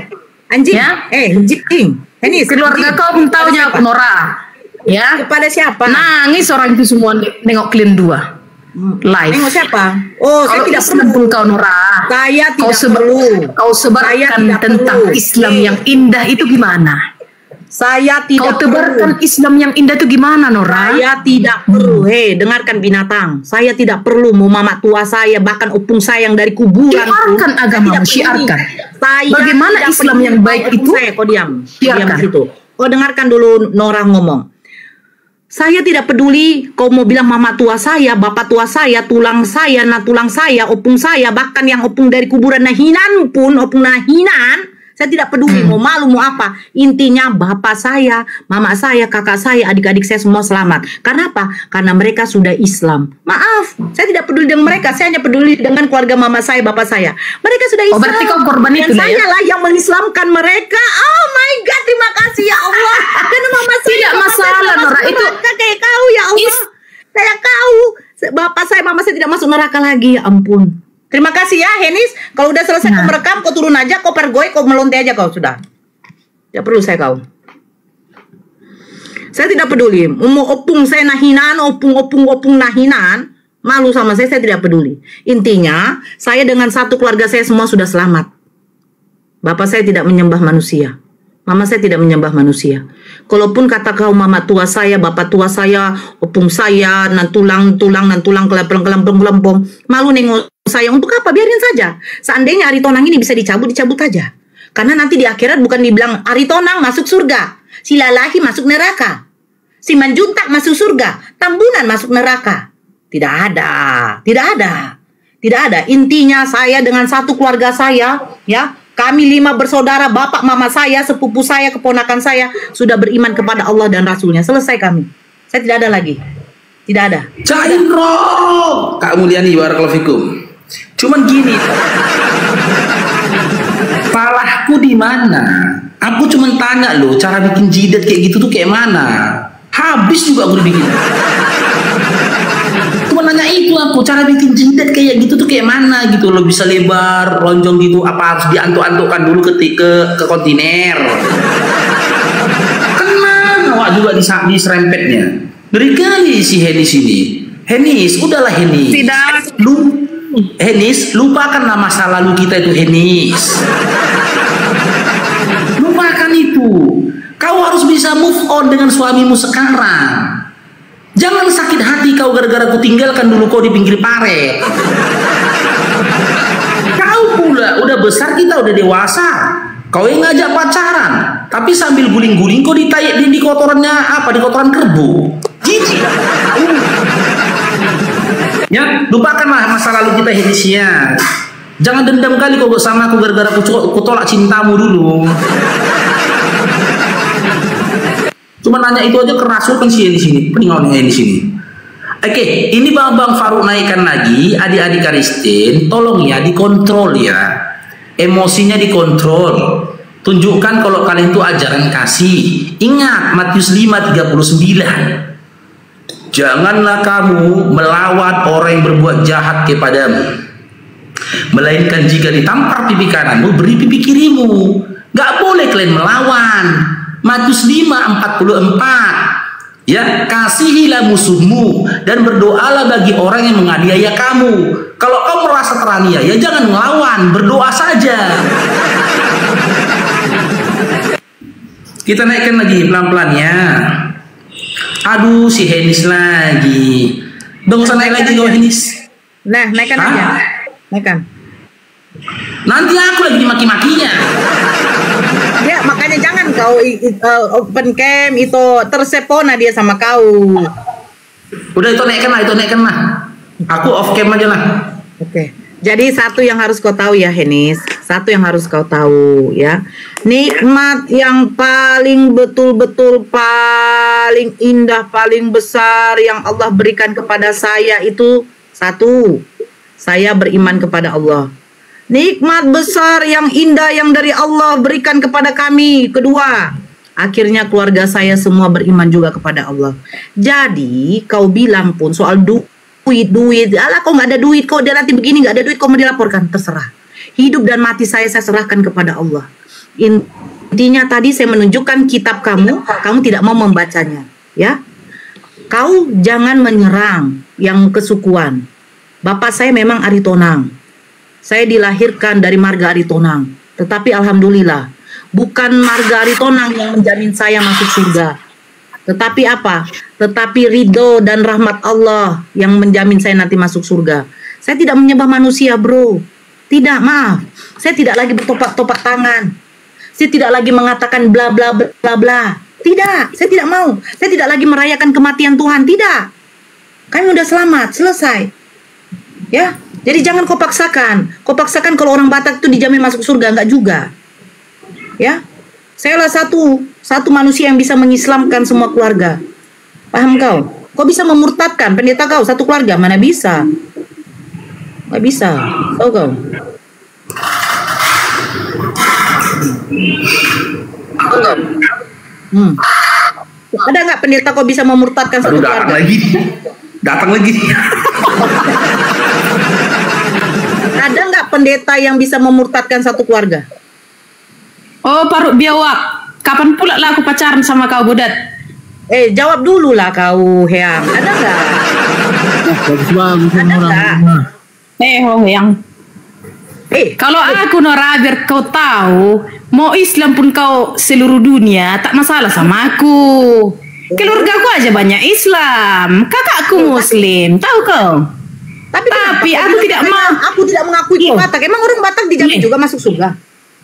Anjing. Ya? Jing. Enis. Keluarga kau pun taunya aku Nora. Ya. Kepada siapa? Nangis orang itu semua nengok kalian dua. Live. Nengok siapa? Oh, saya tidak perlu kau Nora. Saya tidak perlu. Kau sebarkan tentang Islam yang indah itu gimana? Saya tidak Kau tebarkan Islam yang indah itu gimana Nora? Saya tidak perlu. Dengarkan binatang. Saya tidak perlu mau mama tua saya bahkan opung saya yang dari kuburan. Syiarkan agama, syiarkan. Bagaimana Islam yang baik itu? Kau diam. Diam situ. Kau dengarkan dulu Nora ngomong. Saya tidak peduli kau mau bilang mama tua saya, bapak tua saya, tulang saya, tulang saya, opung saya, bahkan yang opung dari kuburan nahinan pun, opung nahinan, saya tidak peduli mau malu mau apa. Intinya bapak saya, mama saya, kakak saya, adik-adik saya semua selamat. Karena apa? Karena mereka sudah Islam. Maaf, saya tidak peduli dengan mereka, saya hanya peduli dengan keluarga mama saya, bapak saya. Mereka sudah Islam. Oh, berarti kau korban itu dan saya lah yang mengislamkan mereka. Oh my God, terima kasih ya Allah. Karena mama saya tidak masalah Nora itu kayak kau ya Allah. Kayak kau. Bapak saya, mama saya tidak masuk neraka lagi. Ya ampun. Terima kasih ya Henis. Kalau udah selesai kau merekam, kau turun aja, kau pergoy, kau melonte aja kau sudah. Tidak perlu saya kau. Saya tidak peduli. Mau opung saya nahinan, opung nahinan, malu sama saya tidak peduli. Intinya, saya dengan satu keluarga saya semua sudah selamat. Bapak saya tidak menyembah manusia. Mama saya tidak menyembah manusia. Kalaupun kata kau mama tua saya, bapak tua saya, opung saya, nan tulang, kelempong, malu nengok saya. Untuk apa? Biarin saja. Seandainya Aritonang ini bisa dicabut aja. Karena nanti di akhirat bukan dibilang Aritonang masuk surga, si Lalahi masuk neraka, si Manjuntak masuk surga, Tambunan masuk neraka. Tidak ada. Intinya saya dengan satu keluarga saya, ya. Kami 5 bersaudara, bapak, mama saya, sepupu saya, keponakan saya sudah beriman kepada Allah dan Rasulnya. Selesai kami. Saya tidak ada lagi. Tidak ada. Cairo, Kak Mulyani, barakallahu fikum. Cuman gini, salahku di mana? Aku cuman tanya loh, cara bikin jidat kayak gitu tuh kayak mana? Habis juga aku bikin. Cuma nanya itu aku, cara bikin jidat kayak gitu tuh kayak mana gitu. Lo bisa lebar, lonjong gitu, apa harus diantuk-antukkan dulu ke kontainer? Tenang, awak juga di serempetnya. Dari kali si Henis ini. Henis, udahlah Henis. Tidak. Henis, lupakanlah masa lalu kita itu Henis. Lupakan itu. Kau harus bisa move on dengan suamimu sekarang. Jangan sakit hati kau gara-gara ku tinggalkan dulu kau di pinggir paret. Kau pula udah besar, kita udah dewasa. Kau yang ngajak pacaran, tapi sambil guling-guling kau ditayak di kotorannya apa? Di kotoran kerbau. Jijik. Ya, lupakanlah masa lalu kita Henisnya. Jangan dendam kali kau sama aku gara-gara ku tolak cintamu dulu. Cuma nanya itu aja kerasukan sih di sini, peninggalannya di sini. Oke, ini Bang Faruk naikkan lagi, adik-adik Karistin, tolong ya dikontrol ya, emosinya dikontrol. Tunjukkan kalau kalian itu ajaran kasih. Ingat Matius 5:39. Janganlah kamu melawan orang yang berbuat jahat kepadamu, melainkan jika ditampar pipi kananmu, beri pipi kirimu. Gak boleh kalian melawan. Matius 5:44. Ya, kasihilah musuhmu dan berdoalah bagi orang yang menganiaya kamu. Kalau kau merasa teraniaya, jangan melawan, berdoa saja. Kita naikkan lagi pelan-pelan ya. Aduh, si Henis lagi. Bang, usah naik lagi kau Henis. Nah, naikkan aja. Naikkan. Nanti aku lagi dimaki-makinya. Ya, makanya jangan kau open cam itu tersepona dia sama kau. Udah itu naikkan lah. Aku off cam aja lah. Oke. Jadi satu yang harus kau tahu ya Henis, satu yang harus kau tahu ya. Nikmat yang paling betul-betul paling indah, paling besar yang Allah berikan kepada saya itu satu, saya beriman kepada Allah. Nikmat besar yang indah yang dari Allah berikan kepada kami. Kedua, akhirnya keluarga saya semua beriman juga kepada Allah. Jadi kau bilang pun soal duit, alah kau nggak ada duit, kau dia nanti begini nggak ada duit, kau mau dilaporkan, terserah. Hidup dan mati saya serahkan kepada Allah. Intinya tadi saya menunjukkan kitab kamu tidak mau membacanya, ya. Kau jangan menyerang yang kesukuan. Bapak saya memang Aritonang. Saya dilahirkan dari marga Aritonang. Tetapi alhamdulillah, bukan marga Aritonang yang menjamin saya masuk surga. Tetapi apa? Tetapi ridho dan rahmat Allah yang menjamin saya nanti masuk surga. Saya tidak menyembah manusia, bro. Tidak, maaf. Saya tidak lagi bertopak-topak tangan. Saya tidak lagi mengatakan bla bla bla bla. Tidak, saya tidak mau. Saya tidak lagi merayakan kematian Tuhan. Tidak. Kami udah selamat, selesai. Ya, jadi jangan kau paksakan. Kau paksakan kalau orang Batak itu dijamin masuk surga, enggak juga. Ya, saya lah satu manusia yang bisa mengislamkan semua keluarga. Paham kau? Kau bisa memurtadkan pendeta kau satu keluarga, mana bisa? Nggak bisa. Tahu kau? Ada nggak pendeta kau bisa memurtadkan satu keluarga? Datang lagi. Ada nggak pendeta yang bisa memurtadkan satu keluarga? Oh, Paruk Biawak, kapan pula lah aku pacaran sama kau, Budat? Jawab dulu lah kau, Heang. Ada nggak? Ada nggak? Yang. Kalau aku Nora, biar kau tahu, mau Islam pun kau seluruh dunia tak masalah sama aku. Keluarga aku aja banyak Islam, kakakku Muslim, tahu kau? Tapi aku tidak mau. Aku tidak mengakui Batak. Emang orang Batak dijamin juga masuk surga?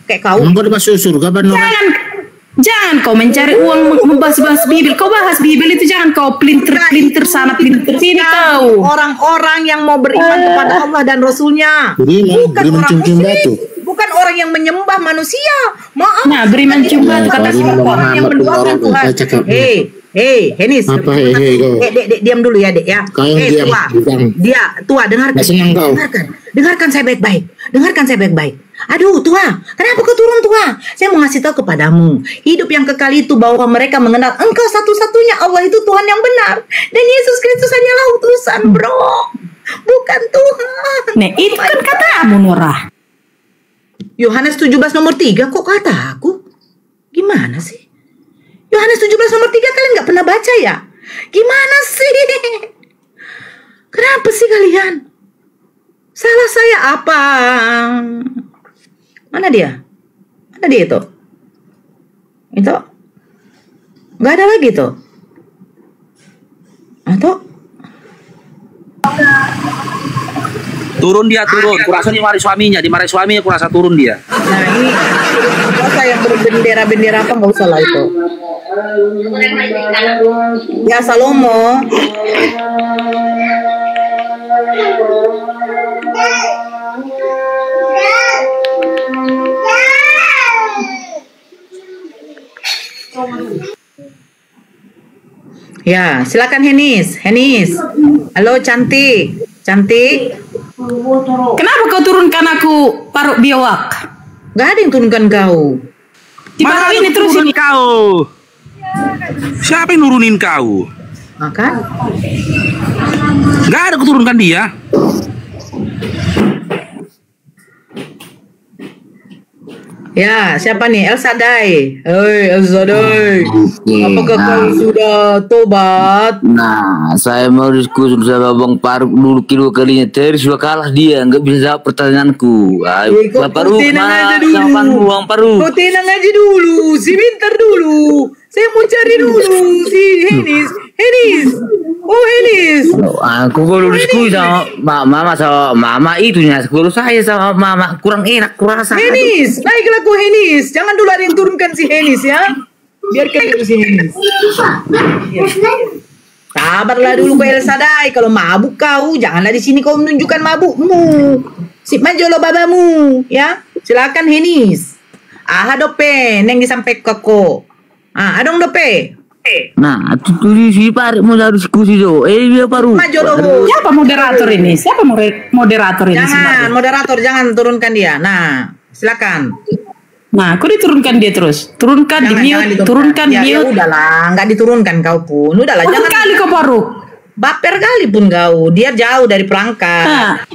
Kayak kau? Enggak masuk surga, Jangan kau mencari uang membahas-bahas Bibil. Kau bahas Bibil itu jangan kau pelintir sana pelintir sini kau. Orang-orang yang mau beriman kepada Allah dan Rasulnya. Bukan orang musyrik. Bukan orang yang menyembah manusia. Maaf. Nah, beriman cuma kata orang yang mendoakan Tuhan. Henis. Apa Dek, diam dulu ya, Dek ya. Tua. Tua, dengarkan. Dengarkan saya baik-baik. Dengarkan saya baik-baik. Aduh, Tua, kenapa kau turun, Tua? Saya mau ngasih tahu kepadamu, hidup yang kekal itu bahwa mereka mengenal Engkau satu-satunya Allah itu Tuhan yang benar, dan Yesus Kristus hanyalah utusan, bro, bukan Tuhan. Nah, itu kan katamu, Nora. Yohanes 17 nomor 3, kok kata aku? Gimana sih? Yohanes 17 nomor 3 kalian nggak pernah baca ya? Gimana sih? Kenapa sih kalian? Salah saya apa? Mana dia? Mana dia itu? Itu? Nggak ada lagi tuh? Atau? Turun dia, turun. Kurasa dimarahi suaminya, kurasa turun dia. Nah ini kurasa yang berbendera-bendera apa nggak usah lah itu. Ya Salomo. Ya, silakan Henis. Halo cantik. Kenapa kau turunkan aku, Paruk Biawak? Gak ada yang turunkan kau. Mana ini turunin kau? Siapa yang nurunin kau? Maka? Gak ada keturunkan dia. Ya, siapa nih? El Shaddai. Hei, El Shaddai. Apakah kau sudah tobat? Nah, saya mau diskusi sama Bang Paruk dulu kedua kalinya. Terus sudah kalah dia, nggak bisa jawab pertanyaanku. Bang Paruk, mana jawaban Bang Paruk? Kau tenang aja dulu, sebentar dulu. Saya mau cari dulu si Henis. Oh Henis. Aku kalau diskusi sama mama itunya. Kalau saya sama mama kurang enak, kurang rasa. Henis, naiklah ku Henis. Jangan dulu ada yang turunkan si Henis ya. Biarkan dulu si Henis. Sabarlah dulu ke El Shaddai. Kalau mabuk kau, janganlah di sini kau menunjukkan mabukmu. Sip majolo babamu, ya. Silakan Henis. Dope, neng disampaikan kok. Adong dope. Nah, itu si Paruk mau diskusi do. Dia Paruk. Siapa moderator ini? Moderator ini? Jangan, moderator jangan turunkan dia. Nah, silakan. Nah, aku diturunkan dia terus. Turunkan di mute, turunkan ya, mute. Ya udahlah, nggak diturunkan kau pun. Udahlah, jangan kali kau Paruk. Baper kali pun kau. Dia jauh dari perangkat.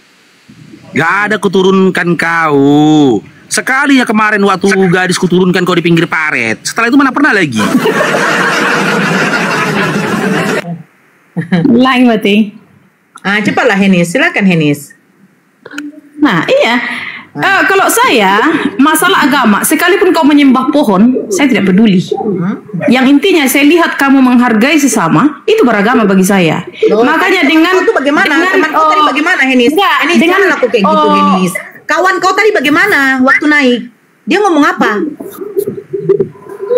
Gak ada kuturunkan kau. Sekali ya kemarin waktu gadis kuturunkan kau di pinggir paret. Setelah itu mana pernah lagi. Lain berarti. Cepatlah Henis, silakan Henis. Nah iya, kalau saya masalah agama, sekalipun kau menyembah pohon, saya tidak peduli. Yang intinya saya lihat kamu menghargai sesama, itu beragama bagi saya. Makanya dengan itu bagaimana? Teman kau tadi bagaimana Henis? Henis dengan aku kayak gitu Henis. Kawan kau tadi bagaimana waktu naik? Dia ngomong apa?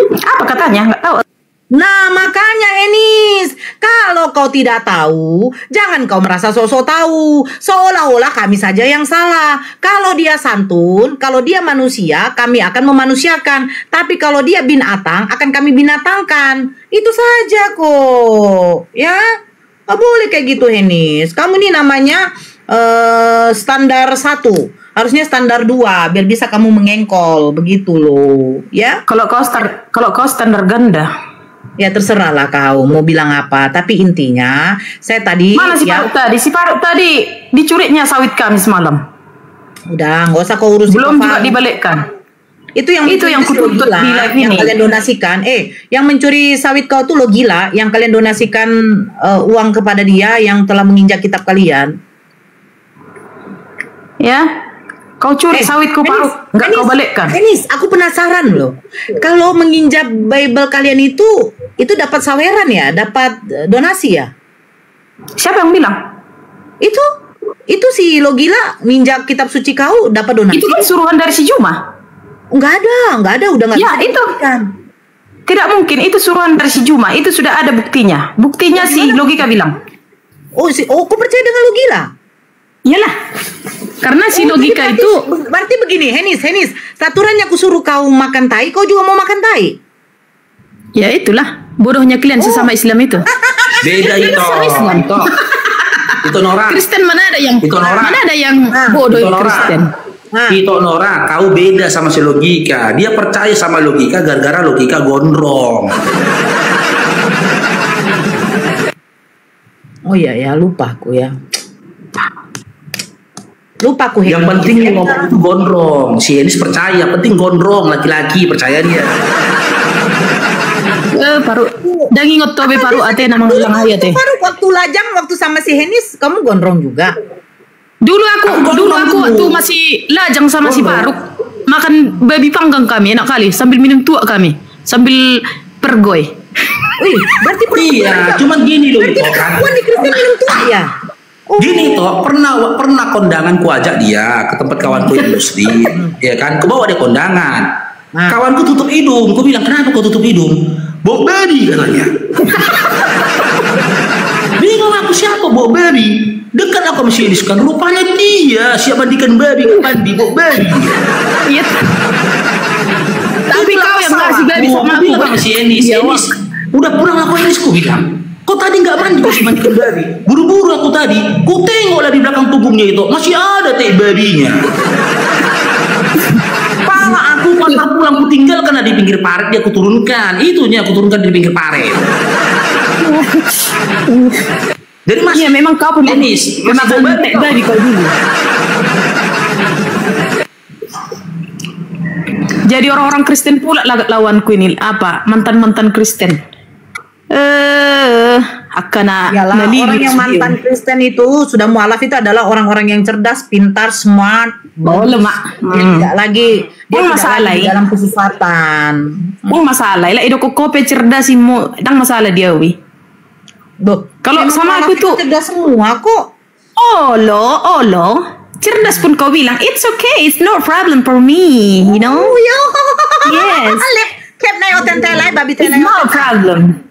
Apa katanya? Nggak tahu. Nah makanya Henis, kalau kau tidak tahu, jangan kau merasa sosok tahu, seolah-olah kami saja yang salah. Kalau dia santun, kalau dia manusia, kami akan memanusiakan. Tapi kalau dia binatang, akan kami binatangkan. Itu saja kok, ya. Gak boleh kayak gitu Henis. Kamu ini namanya standar 1. Harusnya standar 2 biar bisa kamu mengengkol begitu loh, ya. Kalau kau standar ganda. Ya terserah lah kau mau bilang apa. Tapi intinya saya tadi. Mana si Faruk tadi? Si Faruk tadi dicurinya sawit kami semalam. Udah, nggak usah kau urus. Belum juga dibalikkan. Itu yang kutuntut di live ini. Yang kalian donasikan. Yang mencuri sawit kau tuh lo gila. Yang kalian donasikan uang kepada dia yang telah menginjak kitab kalian. Ya. Kau curi sawitku Faruk, nggak kau balikkan. Enis, aku penasaran loh. Kalau menginjak Bible kalian itu dapat saweran ya, dapat donasi ya? Siapa yang bilang? Itu si lo gila minjak kitab suci kau dapat donasi. Itu kan suruhan dari si Juma. Enggak ada, udah nggak. Ya itu kan. Tidak mungkin itu suruhan dari si Juma. Itu sudah ada buktinya. Buktinya si Logika bilang. Kau percaya dengan lo gila? Iyalah. Karena si Logika itu berarti begini, Henis, saturannya aku suruh kau makan tai, kau juga mau makan tai. Ya itulah, bodohnya kalian sesama Islam itu. Beda itu. Itu Nora. Kristen mana ada yang bodoh itu Kristen. Itu Nora, kau beda sama si Logika. Dia percaya sama Logika gara-gara Logika gondrong. Oh iya ya, lupa aku ya. Yang penting ngomong itu gondrong. Si Enis percaya, penting gondrong, laki-laki percaya dia. Paru, dan ingat tobe paru ate nama ulang ayat teh. Paru waktu lajang waktu sama si Henis, kamu gondrong juga. Dulu aku waktu masih lajang sama si Faruk makan babi panggang kami enak kali sambil minum tua kami sambil pergoy. Wih, berarti iya, cuman gini loh. Berarti perempuan di Kristen minum tua ya? Gini toh, pernah kondangan ku ajak dia ke tempat kawanku yang muslim, ya kan? Ku bawa dia kondangan. Kawanku tutup hidung, ku bilang kenapa kau tutup hidung? Bau babi katanya. Bingung aku siapa bau babi? Dekat aku masih diskan, rupanya dia siap mandikan babi, mandi bau babi. Iya. Tapi kau yang ngasih babi sama aku bilang si Enis, udah pulang aku Enis ku bilang. Kok tadi nggak mandi masih mandikan babi? Buru-buru aku tadi, ku tengoklah di belakang punggungnya itu masih ada teh babinya. Pala aku pas pulang ku tinggalkan di pinggir parit, dia aku turunkan. Itunya aku turunkan di pinggir parit. Jadi masih memang kau pun Enis, memang babi kau dulu. Jadi orang-orang Kristen pula lawanku ini apa mantan Kristen. Orang yang mantan Kristen itu sudah mualaf itu adalah orang-orang yang cerdas, pintar, smart, lemak. Tidak lagi masalah dalam kesesatan. Masalah, itu kope cerdas sih mau, masalah dia wi. Kalau sama aku tuh cerdas semua kok. Olo, cerdas pun kau bilang it's okay, it's no problem for me, you know. Yes. Kep nay otentai lai babi it's no problem.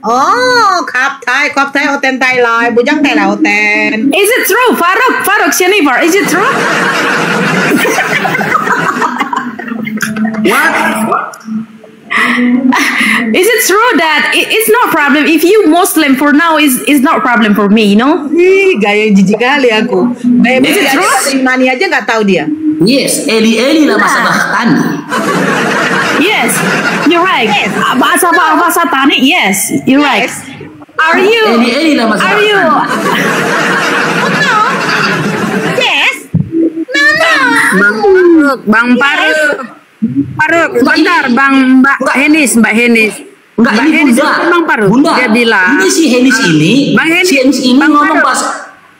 Kap tai otentai lai bujang tai lai oten. Is it true, Faruk Shanivar? Is it true? What? Is it true that it's not problem if you Muslim for now is not problem for me, you know? Gaya jijik kali aku. Is it true? Imani aja nggak tahu dia. Yes, Eli lah masalah tani. Yes, you're right. Bahasa tani, yes, you're right. Are you? Eli lah masalah. Are you? No. Yes. No. Bang Faruk, sebentar, Mbak Henis. Enggak, ini Bang Faruk. Dia bilang. Ini si Henis ini. Bang Henis, si Henis ini Bang ngomong Faruk. pas.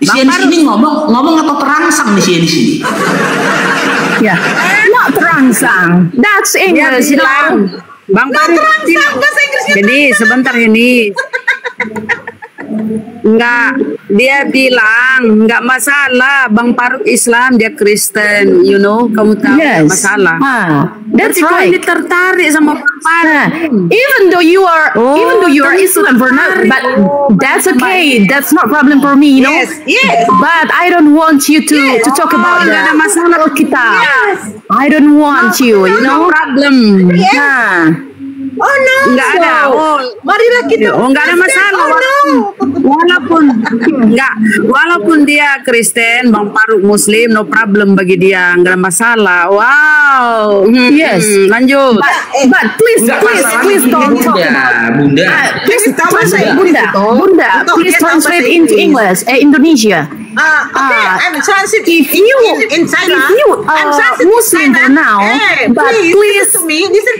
Si Henis ini ngomong atau terangsang nih si Henis ini. Ya, not terangsang. That's English. Bang Faruk. Jadi sebentar ini. Enggak, dia bilang enggak masalah Bang Faruk Islam, dia Kristen, you know, kamu tahu Yes. masalah. That's tapi right. Kau ini tertarik sama Bang Faruk. Even though you are Islam for now, but that's okay. That's not problem for me, you know. Yes. But I don't want you to talk about Enggak ada masalah kita. I don't want you know. No problem. Oh no. Enggak ada. Marilah kita. Enggak ada masalah. walaupun dia Kristen, Bang Faruk Muslim, no problem bagi dia, nggak ada masalah. Wow. Yes. Lanjut. But please don't talk about. Please translate, Bunda. Please translate into English, Indonesia. Okay, I'm translating If you in China. If you I'm translating Muslim China. for now, Hey, but please listen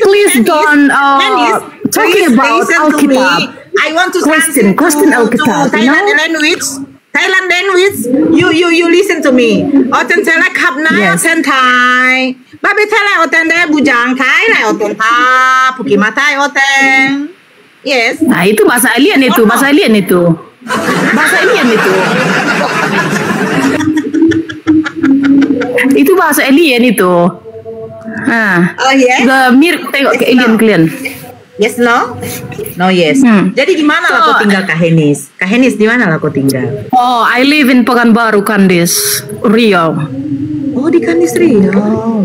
to me, don't Dennis, talking please about listen to me. Alkitab. I want to Christian translate Alkitab, to you Thailand know? language. Thailand language. You listen to me. Oten Thai khắp nãy Oten Thai. Ba biết Thai là Oten đấy bujang Thai là Oten Thai, Pukima Thai Oten. Yes. Nah, itu bahasa alien itu, bahasa alien itu. Bahasa alien itu. Itu bahasa alien itu. Nah, udah mirip tengok ke alien kalian. Yes, no? No, yes. Jadi di mana lah kau tinggal, Kak Henis? Kak Henis, di mana lah kau tinggal? Oh, I live in Pekanbaru, Kandis, Riau. Oh, di Kandis, Riau.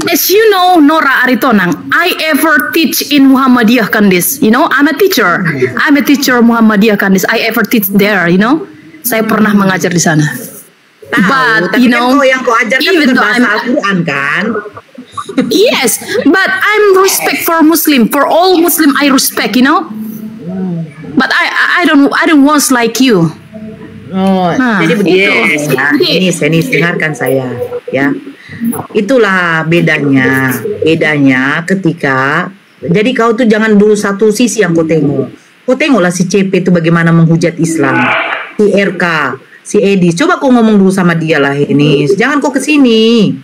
As you know, Nora Aritonang, I ever teach in Muhammadiyah, Kandis. You know, I'm a teacher. I'm a teacher Muhammadiyah, Kandis. I ever teach there, you know. Saya pernah mengajar di sana. But, you know, yang kau ajarkan even though bahasa Al-Quran, kan? Yes, but I'm respect for Muslim. For all Muslim, I respect, you know. But I don't want like you. Oh, jadi begini, Henis, dengarkan saya, ya. Itulah bedanya ketika. Jadi kau tuh jangan dulu satu sisi yang kau tengok. Kau tengoklah si CP itu bagaimana menghujat Islam, si RK, si Edi. Coba kau ngomong dulu sama dia lah, Henis. Jangan kau kesini.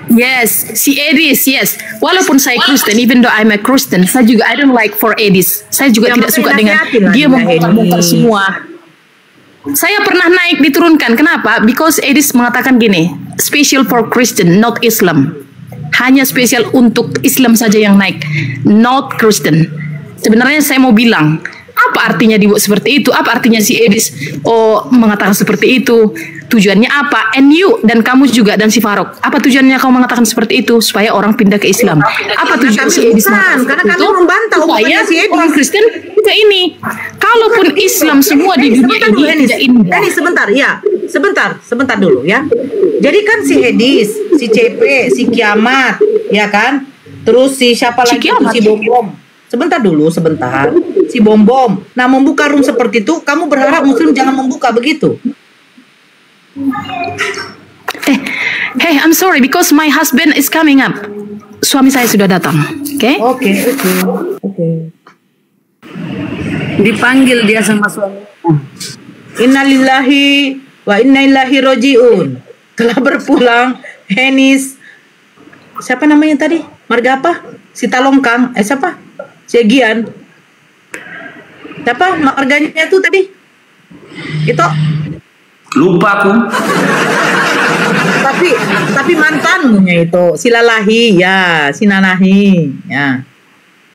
Yes, si Edis, yes. Walaupun saya Kristen, even though I'm a Christian, saya juga I don't like for Edis. Saya juga tidak suka dengan dia membongkar semua. Saya pernah naik diturunkan. Kenapa? Because Edis mengatakan gini, special for Christian, not Islam. Hanya spesial untuk Islam saja yang naik, not Kristen. Sebenarnya saya mau bilang, apa artinya dibuat seperti itu? Apa artinya si Edis mengatakan seperti itu? Tujuannya apa? And you dan kamu juga dan si Faruk. Apa tujuannya kamu mengatakan seperti itu? Supaya orang pindah ke Islam. Apa tujuan si Edis mengatakan karena seperti kami itu? membantah Supaya si Edis. orang Kristen juga ini. Kalaupun Islam semua di dunia ini tidak indah. Ini sebentar, ya. Sebentar dulu ya. Jadi kan si Edis, si CP, si Kiamat, ya kan? Terus si siapa lagi itu si Bom. Sebentar. Si Bom. Nah, membuka room seperti itu, kamu berharap Muslim jangan membuka begitu? Hey, I'm sorry because my husband is coming up. Suami saya sudah datang. Oke. Dipanggil dia sama suami. Innalillahi wa inna ilaihi rajiun. Telah berpulang Henis. Siapa namanya tadi? Marga apa? Si Talongkang. Siapa? Si Gian. Siapa marganya itu tadi? Itu lupa aku. Tapi mantanmu itu si Lalahi ya, si Nanahi ya.